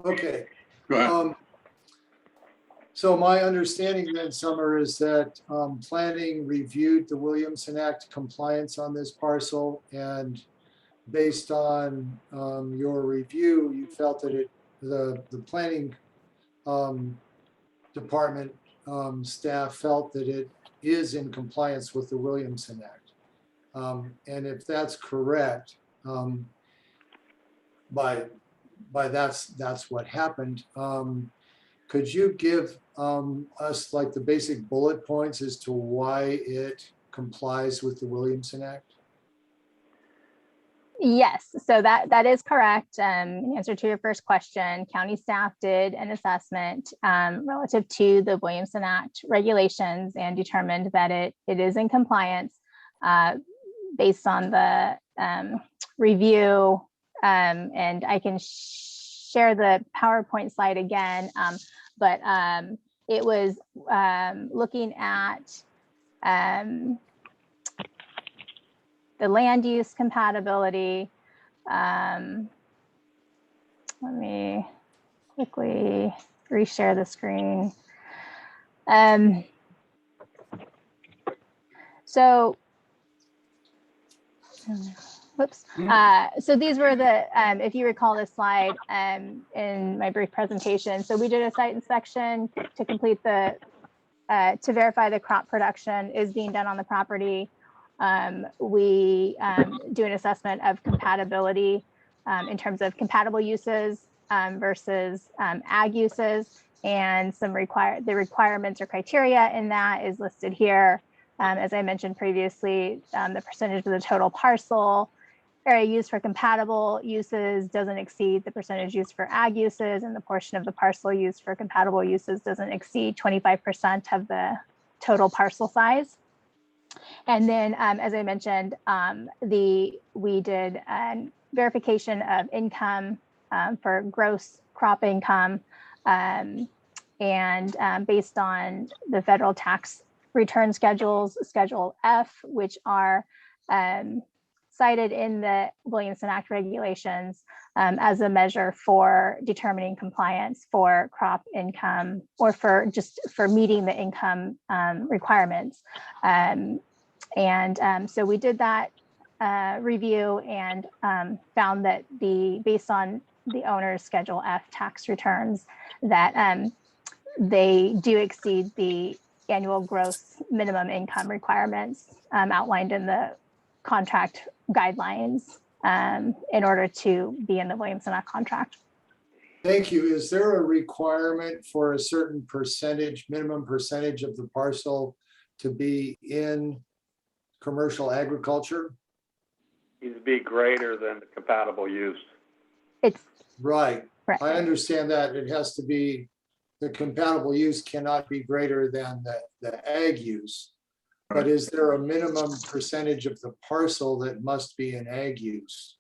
Okay. Go ahead. So my understanding then, Summer, is that planning reviewed the Williamson Act compliance on this parcel, and based on your review, you felt that the planning department staff felt that it is in compliance with the Williamson Act. And if that's correct, by that's what happened. Could you give us like the basic bullet points as to why it complies with the Williamson Act? Yes, so that is correct. In answer to your first question, county staff did an assessment relative to the Williamson Act regulations and determined that it is in compliance based on the review. And I can share the PowerPoint slide again, but it was looking at the land use compatibility. Let me quickly reshare the screen. So, whoops. So these were the, if you recall this slide in my brief presentation. So we did a site inspection to complete the, to verify the crop production is being done on the property. We do an assessment of compatibility in terms of compatible uses versus ag uses, and some the requirements or criteria in that is listed here. As I mentioned previously, the percentage of the total parcel area used for compatible uses doesn't exceed the percentage used for ag uses, and the portion of the parcel used for compatible uses doesn't exceed 25% of the total parcel size. And then, as I mentioned, we did verification of income for gross crop income, and based on the federal tax return schedules, Schedule F, which are cited in the Williamson Act regulations as a measure for determining compliance for crop income or for meeting the income requirements. So we did that review and found that based on the owner's Schedule F tax returns, that they do exceed the annual gross minimum income requirements outlined in the contract guidelines in order to be in the Williamson Act contract. Thank you. Is there a requirement for a certain percentage, minimum percentage of the parcel to be in commercial agriculture? Needs to be greater than the compatible use. It's right. Correct. I understand that it has to be, the compatible use cannot be greater than the ag use. But is there a minimum percentage of the parcel that must be in ag use?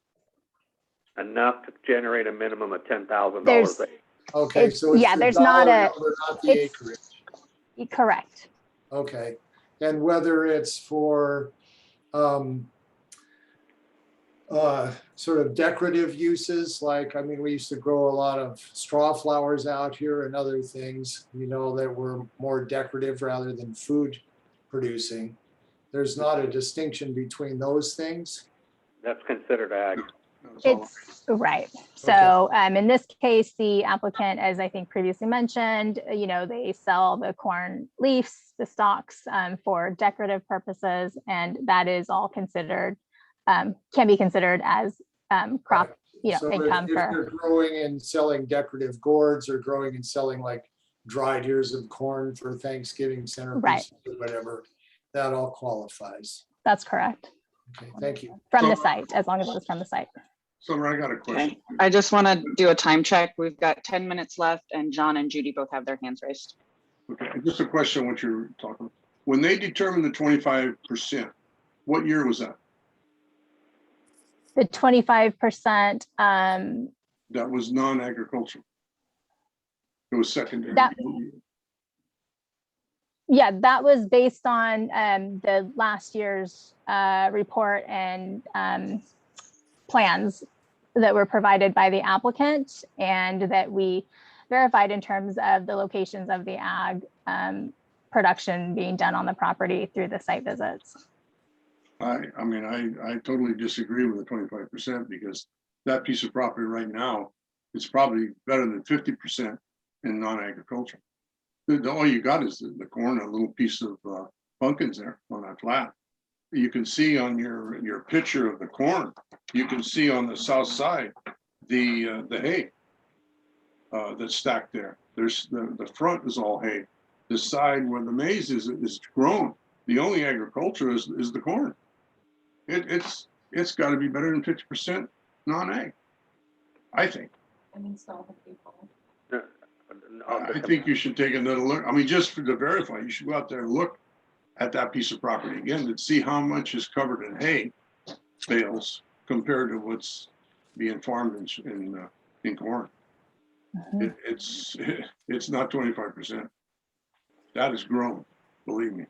Enough to generate a minimum of $10,000. Okay, so it's yeah, the there's not dollar a, number, not the acreage. Correct. Okay, and whether it's for sort of decorative uses, like, I mean, we used to grow a lot of straw flowers out here and other things, you know, that were more decorative rather than food producing. There's not a distinction between those things. That's considered ag. It's right. So in this case, the applicant, as I think previously mentioned, you know, they sell the corn leaves, the stalks for decorative purposes, and that is all considered, can be considered as crop, you know, so income if for. you're growing and selling decorative gourds or growing and selling like dried ears of corn for Thanksgiving centerpiece, Right. or whatever, that all qualifies. That's correct. Okay, thank you. From the site, as long as it was from the site. Summer, I got a question. Okay. I just want to do a time check. We've got 10 minutes left, and John and Judy both have their hands raised. Okay, just a question, what you're talking about. When they determined the 25%, what year was that? The 25%. That was non-agricultural. It was secondary. Yeah, that was based on the last year's report and plans that were provided by the applicant, and that verified in terms of the locations of the ag production being done on the property through the site visits. I mean, I totally disagree with the 25% because that piece of property right now, it's probably better than 50% in non-agriculture. All you got is the corn, a little piece of pumpkins there on that flat. You can see on your picture of the corn, you can see on the south side, the hay that's stacked there. There's the front is all hay. The side where the maize is grown. The only agriculture is the corn. It's got to be better than 50% non-ag, I think. I think you should take another look. I mean, just to verify, you should go out there and look at that piece of property again to see how much is covered in hay bales compared to what's being farmed in corn. It's not 25%. That is grown, believe me.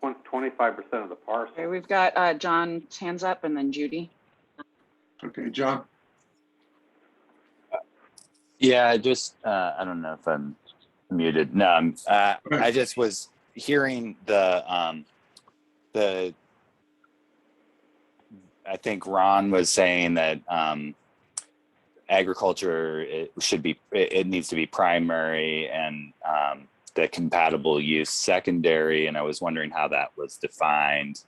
25% of the parcel. Okay, we've got John's hands up and then Judy. Okay, John. Yeah, just I don't know if I'm muted. No, I just was hearing the I think Ron was saying that agriculture it needs to be primary and the compatible use secondary, and I was wondering how that was defined,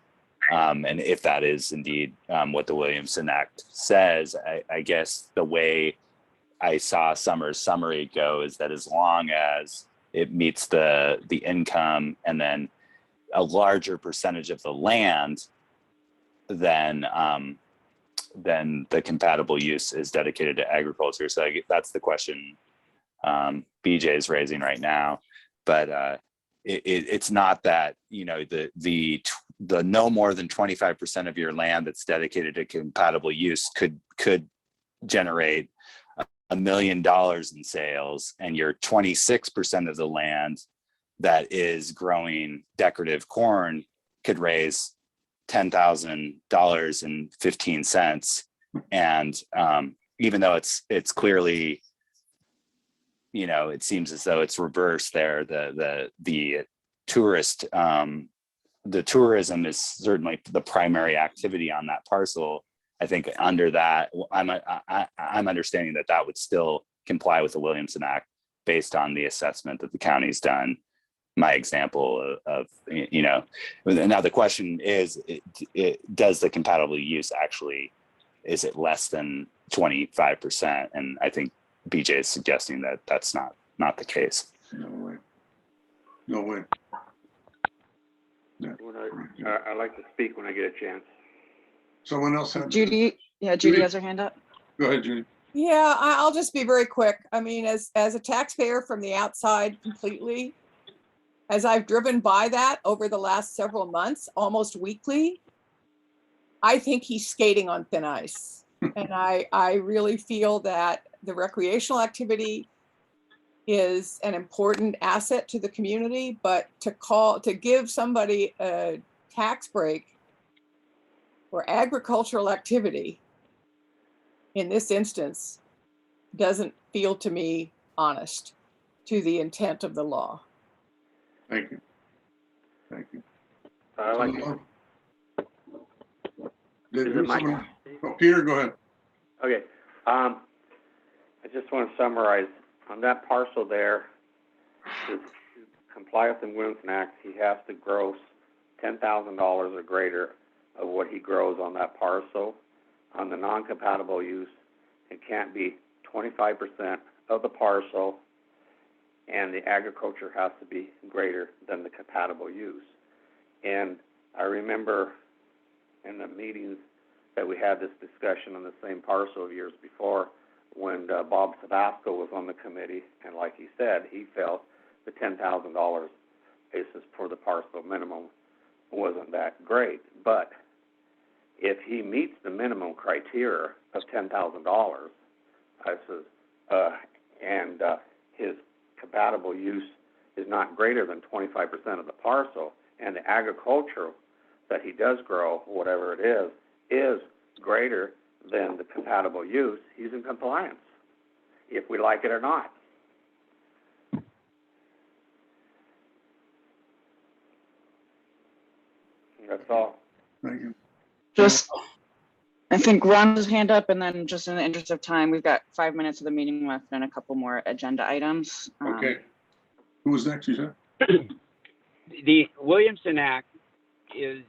and if that is indeed what the Williamson Act says. I guess the way I saw Summer's summary go is that as long as it meets the income and then a larger percentage of the land, then the compatible use is dedicated to agriculture. So that's the question BJ is raising right now. But it's not that, you know, the no more than 25% of your land that's dedicated to compatible use could generate $1 million in sales, and your 26% of the land that is growing decorative corn could raise $10,000.15. And even though it's clearly, you know, it seems as though it's reversed there. The tourism is certainly the primary activity on that parcel. I think under that, I'm understanding that would still comply with the Williamson Act based on the assessment that the county's done. My example of, you know, now the question is, does the compatible use actually, is it less than 25%? And I think BJ is suggesting that that's not the case. No way. No way. Yeah. I like to speak when I get a chance. Someone else had Judy, yeah, Judy has her hand up. Go ahead, Judy. Yeah, I'll just be very quick. I mean, as a taxpayer from the outside completely, as I've driven by that over the last several months, almost weekly, I think he's skating on thin ice. And I really feel that the recreational activity is an important asset to the community, but to give somebody a tax break for agricultural activity in this instance doesn't feel to me honest to the intent of the law. Thank you. Thank you. I like Peter, go ahead. Okay. I just want to summarize on that parcel there. To comply with the Williamson Act, he has to gross $10,000 or greater of what he grows on that parcel. On the non-compatible use, it can't be 25% of the parcel, and the agriculture has to be greater than the compatible use. And I remember in the meetings that we had this discussion on the same parcel years before when Bob Tabasco was on the committee, and like he said, he felt the $10,000 basis for the parcel minimum wasn't that great. But if he meets the minimum criteria of $10,000, I says, and his compatible use is not greater than 25% of the parcel, and the agriculture that he does grow, whatever it is greater than the compatible use, he's in compliance, if we like it or not. That's all. Thank you. Just, I think Ron's hand up, and then just in the interest of time, we've got 5 minutes of the meeting left and a couple more agenda items. Okay. Who was next, you said? The Williamson Act is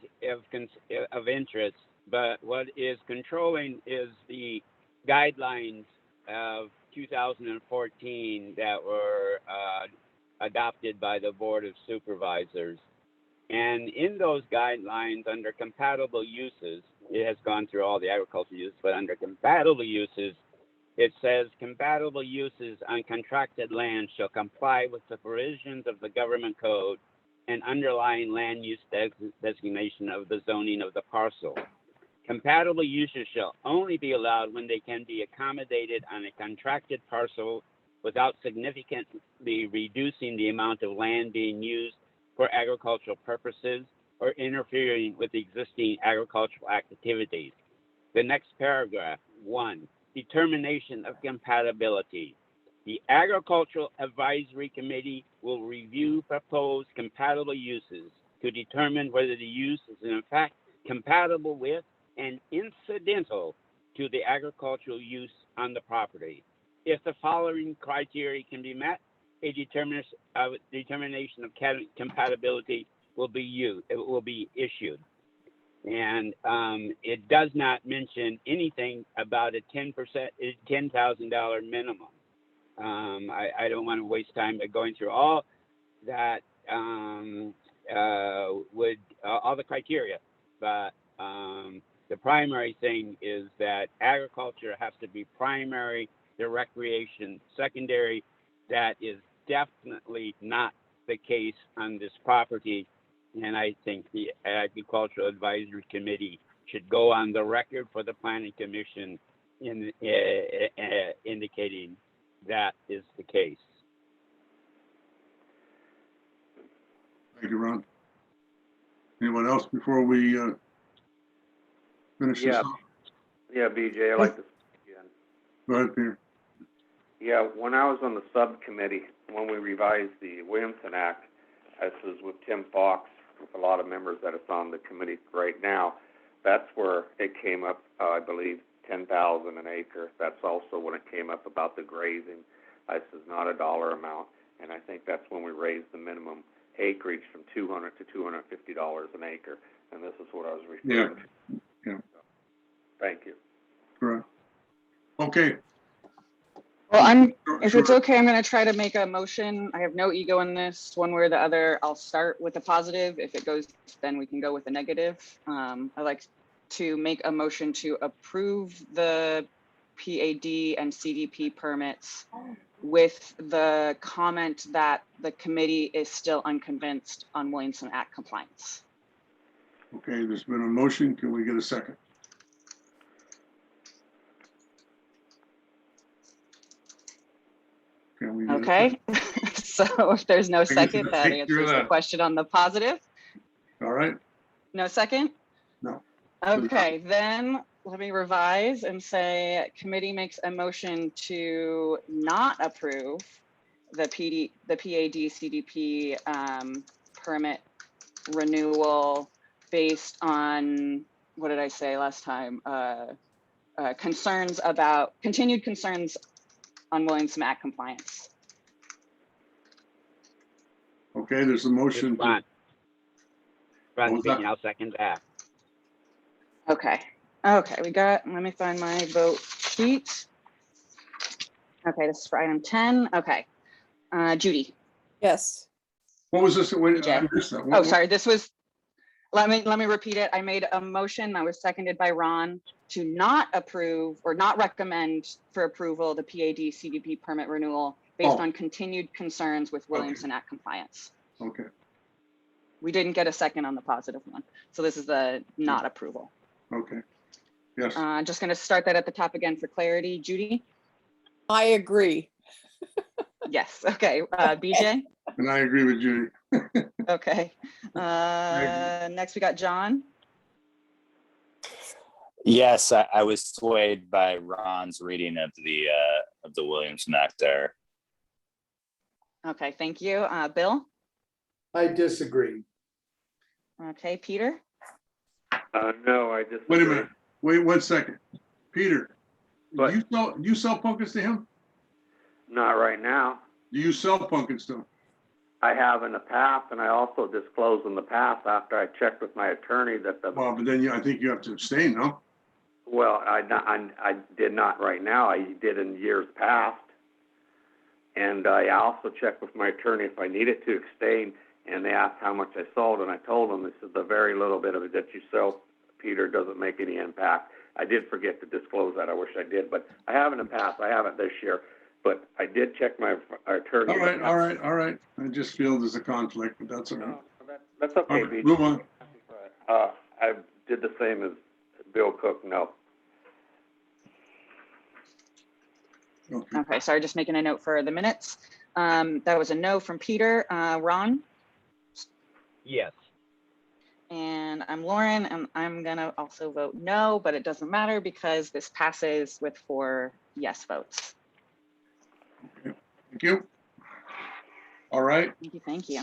of interest, but what is controlling is the guidelines of 2014 that were adopted by the Board of Supervisors. And in those guidelines, under compatible uses, it has gone through all the agricultural uses, but under compatible uses, it says compatible uses on contracted land shall comply with the provisions of the government code and underlying land use designation of the zoning of the parcel. Compatible uses shall only be allowed when they can be accommodated on a contracted parcel without significantly reducing the amount of land being used for agricultural purposes or interfering with existing agricultural activities. The next paragraph, 1, determination of compatibility. The Agricultural Advisory Committee will review proposed compatible uses to determine whether the use is in fact compatible with and incidental to the agricultural use on the property. If the following criteria can be met, a determination of compatibility will be issued. And it does not mention anything about a $10,000 minimum. I don't want to waste time going through all that all the criteria, but the primary thing is that agriculture has to be primary, the recreation secondary. That is definitely not the case on this property. And I think the Agricultural Advisory Committee should go on the record for the Planning Commission in indicating that is the case. Thank you, Ron. Anyone else before we finish this up? Yeah, BJ, I'd like to speak again. Go ahead, Peter. Yeah, when I was on the subcommittee, when we revised the Williamson Act, this was with Tim Fox, with a lot of members that is on the committee right now, that's where it came up, I believe, 10,000 an acre. That's also when it came up about the grazing. This is not a dollar amount, and I think that's when we raised the minimum acreage from $200 to $250 an acre, and this is what I was referring to. Yeah. So, thank you. Correct. Okay. Well, if it's okay, I'm going to try to make a motion. I have no ego in this, one way or the other. I'll start with a positive. If it goes, then we can go with a negative. I'd like to make a motion to approve the PAD and CDP permits with the comment that the committee is still unconvinced on Williamson Act compliance. Okay, there's been a motion. Can we get a second? Can we get a Okay, so if there's no can second, that take care of answers the that. question on the positive. All right. No second? No. Okay, then let me revise and say committee makes a motion to not approve the PAD CDP permit renewal based on, what did I say last time? Continued concerns on Williamson Act compliance. Okay, there's a motion. Ron What was speaking, that? I'll second that. Okay, let me find my vote sheet. Okay, this is for item 10. Okay, Judy. Yes. What was this? Wait, BJ. I missed that. Oh, sorry, this was, let me repeat it. I made a motion that was seconded by Ron to not approve or not recommend for approval the PAD CDP permit renewal based on continued concerns with Williamson Act compliance. Okay. We didn't get a second on the positive one. So this is the not approval. Okay. Yes. Just gonna start that at the top again for clarity. Judy? I agree. Yes, okay. BJ? And I agree with Judy. Okay. Next we got John. Yes, I was swayed by Ron's reading of the Williamson Act there. Okay, thank you. Bill? I disagree. Okay, Peter? No, I just. Wait a minute. Wait 1 second. Peter, But- do you sell pumpkins to him? Not right now. Do you sell pumpkins to him? I have in the past, and I also disclosed in the past after I checked with my attorney that the, Well, but then I think you have to abstain, no? well, I did not right now. I did in years past. And I also checked with my attorney if I needed to abstain, and they asked how much I sold, and I told them, this is the very little bit of it that you sell, Peter, doesn't make any impact. I did forget to disclose that. I wish I did, but I have in the past. I haven't this year. But I did check my attorney. All right. I just feel there's a conflict, but that's all right. No, that's okay, All right, BJ. move on. I did the same as Bill Cook, no. Okay. Okay, sorry, just making a note for the minutes. That was a no from Peter. Ron? Yes. And I'm Lauren, and I'm gonna also vote no, but it doesn't matter because this passes with 4 yes votes. Thank you. All right. Thank you.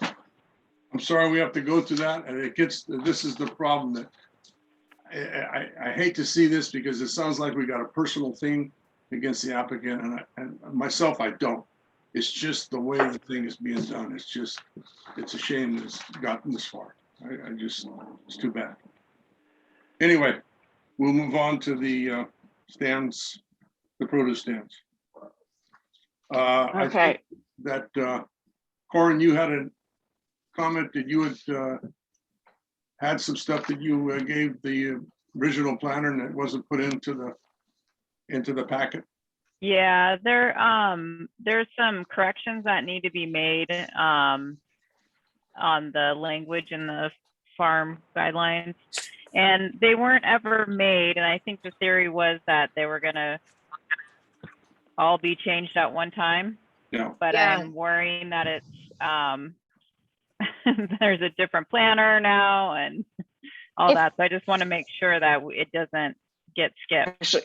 I'm sorry we have to go through that, and this is the problem that I hate to see this because it sounds like we got a personal thing against the applicant, and myself, I don't. It's just the way the thing is being done. It's a shame that it's gotten this far. It's too bad. Anyway, we'll move on to the stands, the produce stands. I Okay, think that, Corin, you had a comment that you had some stuff that you gave the original planner and it wasn't put into the packet. Yeah, there's some corrections that need to be made on the language in the farm guidelines. And they weren't ever made. And I think the theory was that they were gonna all be changed at one time. Yeah. But Yeah. I'm worrying that it's there's a different planner now and all If- that. So I just want to make sure that it doesn't get skipped. actually,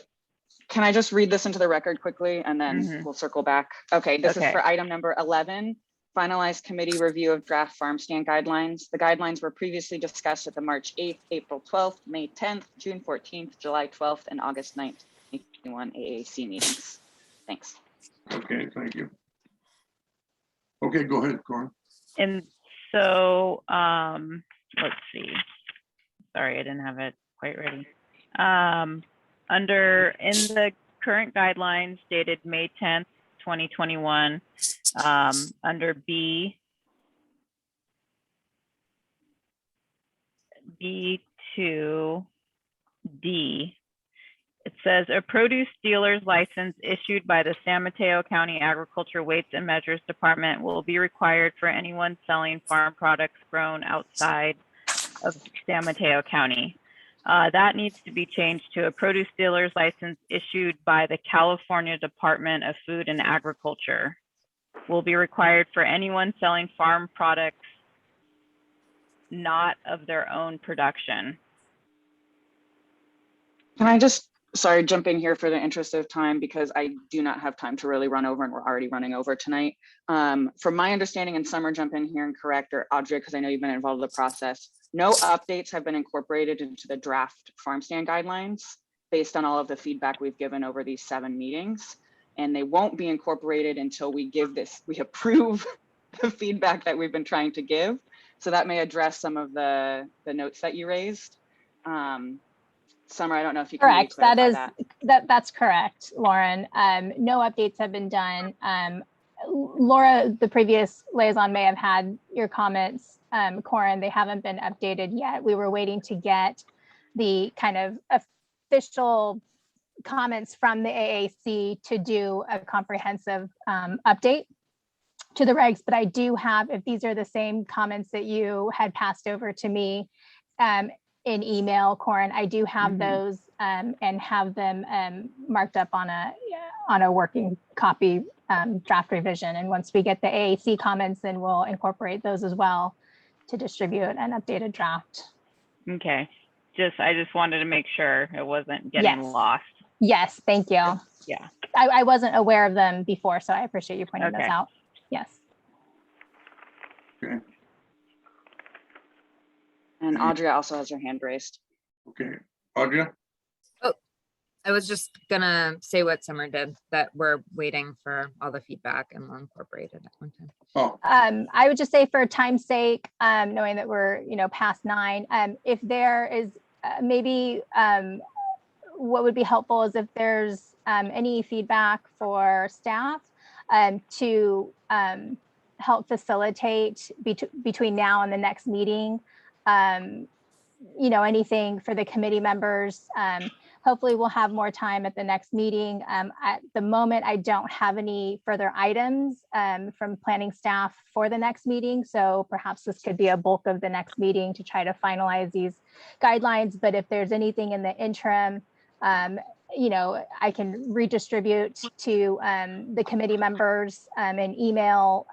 can I just read this into the record quickly and then Mhm. we'll circle back? Okay, this is Okay. for item number 11, finalized committee review of draft farm stand guidelines. The guidelines were previously discussed at the March 8th, April 12th, May 10th, June 14th, July 12th, and August 9th, 2021 AAC meetings. Thanks. Okay, thank you. Okay, go ahead, Corin. And so, let's see. Sorry, I didn't have it quite ready. In the current guidelines dated May 10th, 2021, under B2D, it says a produce dealer's license issued by the San Mateo County Agriculture Weights and Measures Department will be required for anyone selling farm products grown outside of San Mateo County. That needs to be changed to a produce dealer's license issued by the California Department of Food and Agriculture. Will be required for anyone selling farm products not of their own production. Can I just, sorry, jump in here for the interest of time because I do not have time to really run over and we're already running over tonight. From my understanding, and Summer, jump in here and correct, or Audrey, because I know you've been involved in the process, no updates have been incorporated into the draft farm stand guidelines based on all of the feedback we've given over these 7 meetings. And they won't be incorporated until we approve the feedback that we've been trying to give. So that may address some of the notes that you raised. Summer, I don't know if you can maybe Correct. That clarify is, that's correct, Lauren. No updates have been done. Laura, the previous liaison, may have had your comments. Corin, they haven't been updated yet. We were waiting to get the kind of official comments from the AAC to do a comprehensive update to the regs, but I do have, if these are the same comments that you had passed over to me in email, Corin, I do have those and have them marked up on a working copy draft revision. And once we get the AAC comments, then we'll incorporate those as well to distribute an updated draft. Okay, I just wanted to make sure it wasn't getting lost. Yes, thank you. Yeah. I wasn't aware of them before, so I appreciate you pointing those Okay. out. Yes. Okay. And Audrey also has her hand raised. Okay, Audrey? I was just gonna say what Summer did, that we're waiting for all the feedback and we'll incorporate it at one time. Oh, I would just say for time's sake, knowing that we're, past 9, if there is maybe what would be helpful is if there's any feedback for staff to help facilitate between now and the next meeting, anything for the committee members. Hopefully we'll have more time at the next meeting. At the moment, I don't have any further items from planning staff for the next meeting. So perhaps this could be a bulk of the next meeting to try to finalize these guidelines. But if there's anything in the interim, I can redistribute to the committee members and email,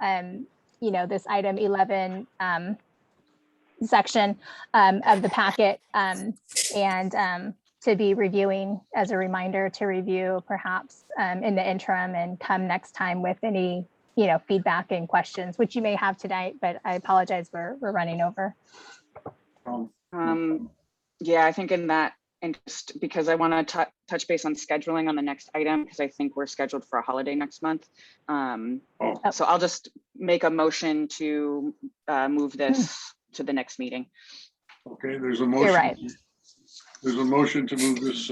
this item 11 section of the packet and to be reviewing as a reminder to review perhaps in the interim and come next time with any, feedback and questions, which you may have tonight, but I apologize, we're running over. Yeah, I think in that interest, because I want to touch base on scheduling on the next item, because I think we're scheduled for a holiday next month. So I'll just make a motion to move this to the next meeting. okay, there's a motion. You're right. There's a motion to move this.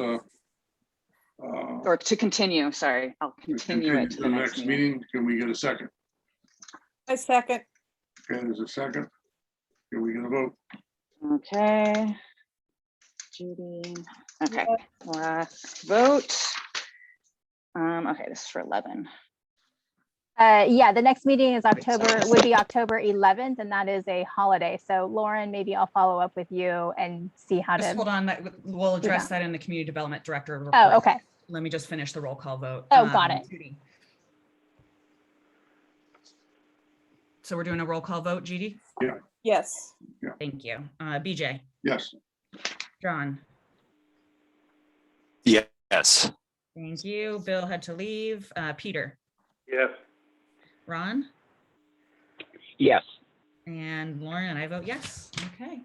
Or to continue, sorry, I'll continue it to the next meeting. Can we get a second? I second. Okay, there's a second. Can we get a vote? Okay. Judy, okay, last vote. Okay, this is for 11. Yeah, the next meeting is would be October 11th, and that is a holiday. So Lauren, maybe I'll follow up with you and see how Just to. hold on, we'll address that in the community development director report. Oh, okay. Let me just finish the roll call vote. Oh, got it. Judy. So we're doing a roll call vote, Judy? Yeah. Yes. Yeah. Thank you. BJ, Yes. John, Yes. thank you. Bill had to leave. Peter, Yes. Ron, Yes. and Lauren, and I vote yes. Okay.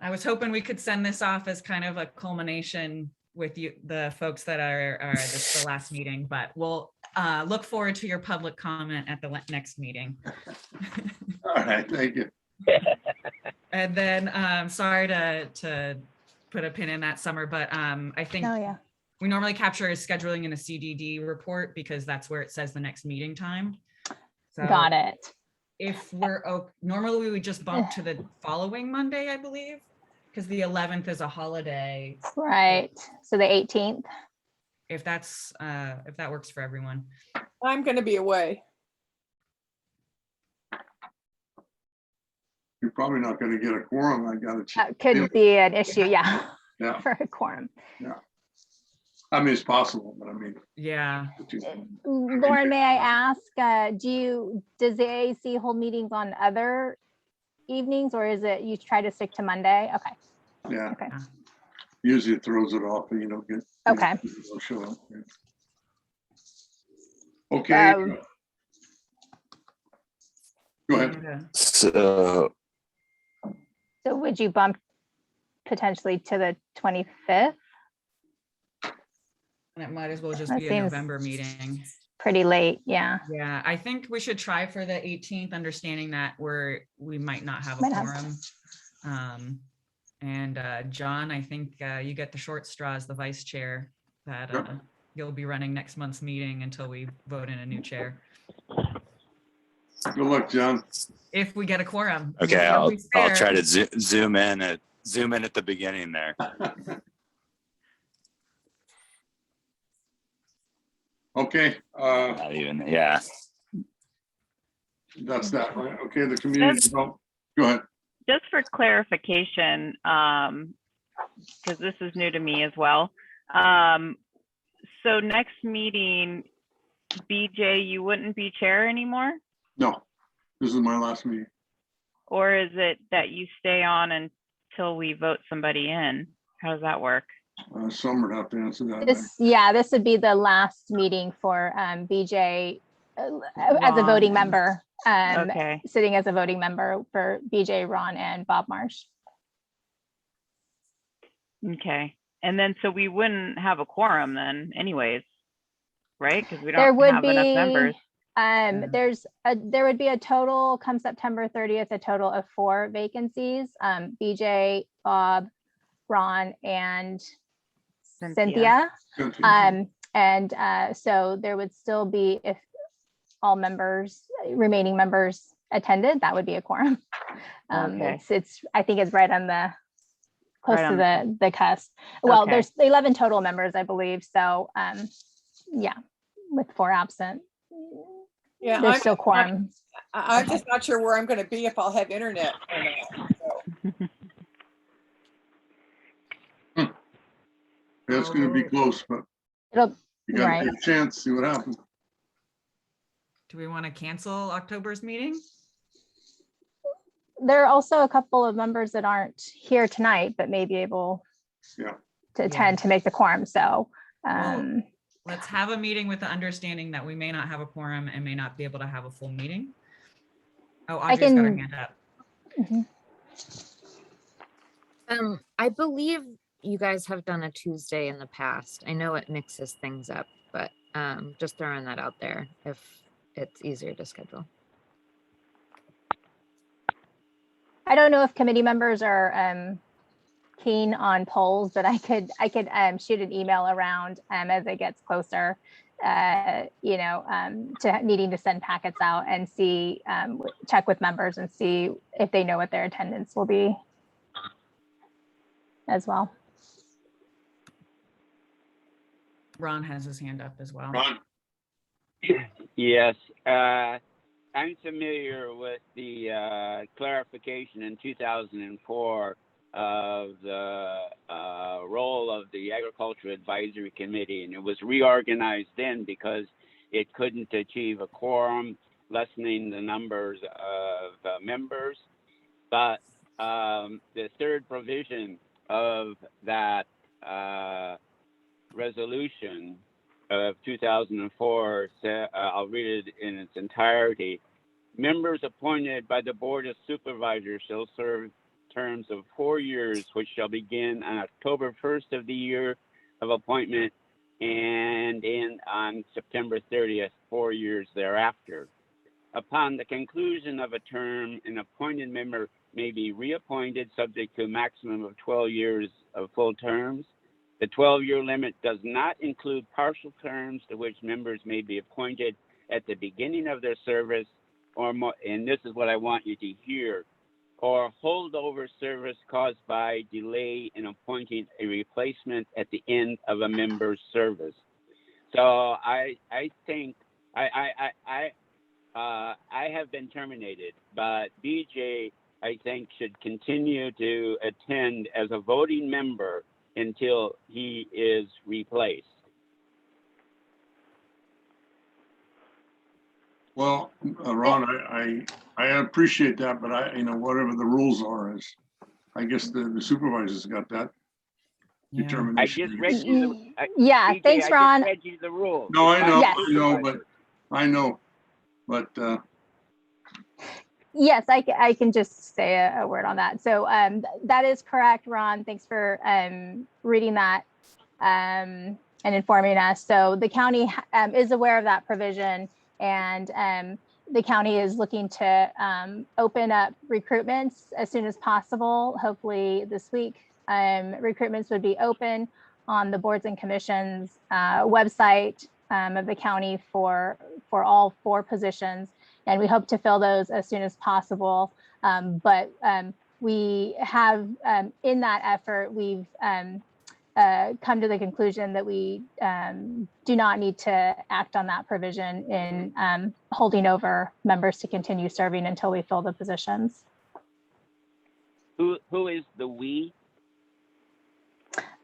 I was hoping we could send this off as kind of a culmination with you, the folks that are this is the last meeting, but we'll look forward to your public comment at the next meeting. All right, thank you. And then sorry to put a pin in that, Summer, but I think Oh, yeah. we normally capture as scheduling in a CDD report because that's where it says the next meeting time. So Got it. if we're normally we would just bump to the following Monday, I believe, because the 11th is a holiday. Right. So the 18th. If that works for everyone. I'm going to be away. You're probably not going to get a quorum. I got to check. That could be an issue, yeah, Yeah, for a quorum. I mean, it's possible, but I mean. Yeah. Lauren, may I ask, does the AAC hold meetings on other evenings, or is it you try to stick to Monday? Okay. Yeah. Okay. Usually it throws it off and you don't get. Okay. People don't show up. Okay. Go ahead. So So would you bump potentially to the 25th? And it might as well just That be a seems November meeting. Pretty late, yeah. Yeah, I think we should try for the 18th, understanding that we might not have a quorum. And John, I think you get the short straw as the vice chair, that you'll be running next month's meeting until we vote in a new chair. Good luck, John. If we get a quorum. okay, You'll I'll be spared. try to zoom in at the beginning there. Okay. Not even, yeah. That's that, right? Okay, the community. Go ahead. Just for clarification, because this is new to me as well. So next meeting, BJ, you wouldn't be chair anymore? No, this is my last meeting. Or is it that you stay on until we vote somebody in? How does that work? Summer would have to answer that. This would be the last meeting for BJ as a voting member. Okay. Sitting as a voting member for BJ, Ron, and Bob Marsh. Okay. And then, so we wouldn't have a quorum then anyways, right? Because we There don't would have enough be, members. there would be a total, come September 30th, a total of 4 vacancies. BJ, Bob, Ron, and Cynthia. So there would still be, if all members, remaining members attended, that would be a quorum. Okay. I think it's right on the, close Right to the cusp. Well, Okay. there's 11 total members, I believe. So yeah, with 4 absent, Yeah, there's still quorum. I'm just not sure where I'm going to be if I'll have internet or not. So. It's gonna be close, but It'll, you gotta right. take a chance, see what happens. Do we want to cancel October's meeting? There are also a couple of members that aren't here tonight, but may be able to attend to make the quorum. So Let's have a meeting with the understanding that we may not have a quorum and may not be able to have a full meeting. Oh, Audrey's got her hand up. I believe you guys have done a Tuesday in the past. I know it mixes things up, but just throwing that out there if it's easier to schedule. I don't know if committee members are keen on polls, but I could shoot an email around as it gets closer, to needing to send packets out and see, check with members and see if they know what their attendance will be as well. Ron has his hand up as well. Ron? Yes, I'm familiar with the clarification in 2004 of the role of the Agriculture Advisory Committee, and it was reorganized then because it couldn't achieve a quorum, lessening the numbers of members. But the third provision of that resolution of 2004, I'll read it in its entirety. Members appointed by the Board of Supervisors shall serve terms of 4 years, which shall begin on October 1st of the year of appointment and end on September 30th, 4 years thereafter. Upon the conclusion of a term, an appointed member may be reappointed subject to a maximum of 12 years of full terms. The 12-year limit does not include partial terms to which members may be appointed at the beginning of their service, or more, and this is what I want you to hear, or holdover service caused by delay in appointing a replacement at the end of a member's service. So I think I have been terminated, but BJ, I think, should continue to attend as a voting member until he is replaced. Well, Ron, I appreciate that, but whatever the rules are is, I guess the supervisors got that determination. I just read you the, BJ, thanks, Ron. I just read you the rules. No, I know, Yes. I know, but Yes, I can just say a word on that. So that is correct, Ron. Thanks for reading that and informing us. So the county is aware of that provision, and the county is looking to open up recruitments as soon as possible, hopefully this week. Recruitments would be open on the boards and commissions website of the county for all 4 positions. And we hope to fill those as soon as possible. But we have, in that effort, we've come to the conclusion that we do not need to act on that provision in holding over members to continue serving until we fill the positions. Who is the we?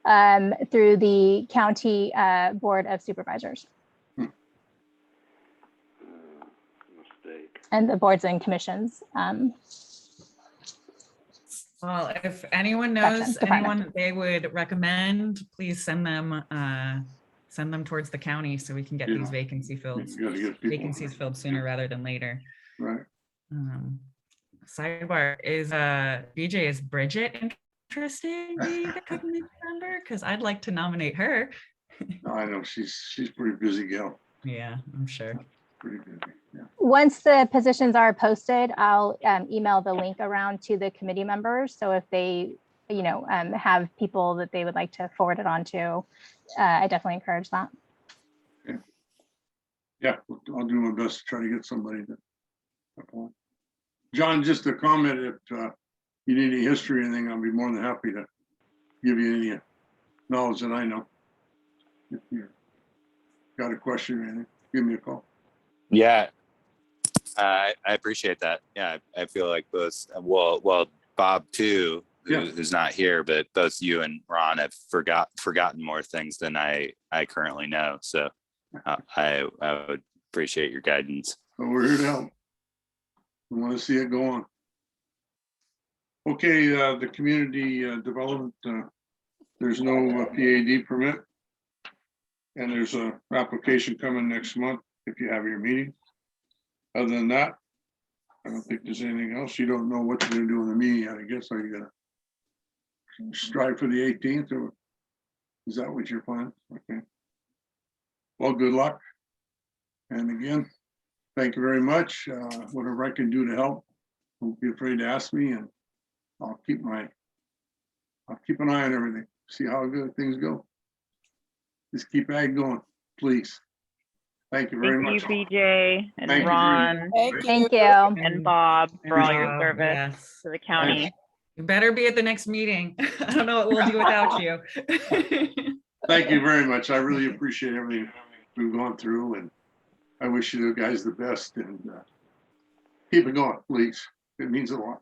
Through the county Board of Supervisors. And the boards and commissions. Well, if anyone knows anyone that they would recommend, please send them towards the county so we can get these vacancies filled sooner rather than later. Right. Sidebar is BJ, is Bridget interested in being a committee member? Because I'd like to nominate her. I know she's pretty busy gal, Yeah, I'm sure. pretty busy. Yeah. Once the positions are posted, I'll email the link around to the committee members. So if they, have people that they would like to forward it on to, I definitely encourage that. Yeah, I'll do my best to try to get somebody to apply. John, just a comment, if you need any history or anything, I'll be more than happy to give you any knowledge that I know. If you got a question or anything, give me a call. Yeah, I appreciate that. Yeah, I feel like both, well, Bob too, Yeah. who's not here, but both you and Ron have forgotten more things than I currently know. So I would appreciate your guidance. But we're here to help. We want to see it go on. Okay, the community development, there's no PAD permit. And there's a application coming next month if you have your meeting. Other than that, I don't think there's anything else. You don't know what you're gonna do in the meeting, I guess. Are you gonna strive for the 18th, or is that what you're planning? Okay. Well, good luck. And again, thank you very much. Whatever I can do to help, don't be afraid to ask me, and I'll keep an eye on everything, see how good things go. Just keep ag going, please. Thank you very much. Thank you, BJ and Thank you. Ron Thank you. and Bob for all your Bob, service yes. to the county. You better be at the next meeting. I don't know what we'll do without you. Thank you very much. I really appreciate everything we've gone through, and I wish you guys the best, and keep it going, please. It means a lot.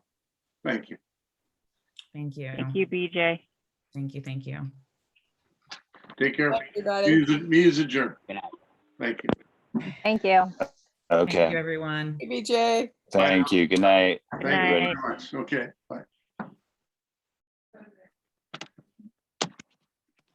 Thank you. Thank you. Thank you, BJ. Thank you. Thank you. Take care. Everybody. Me is adjourned. Thank you. Thank you. Thank you, Okay, everyone. Hey, BJ. thank you. Good night. Thank you very much. Okay, bye.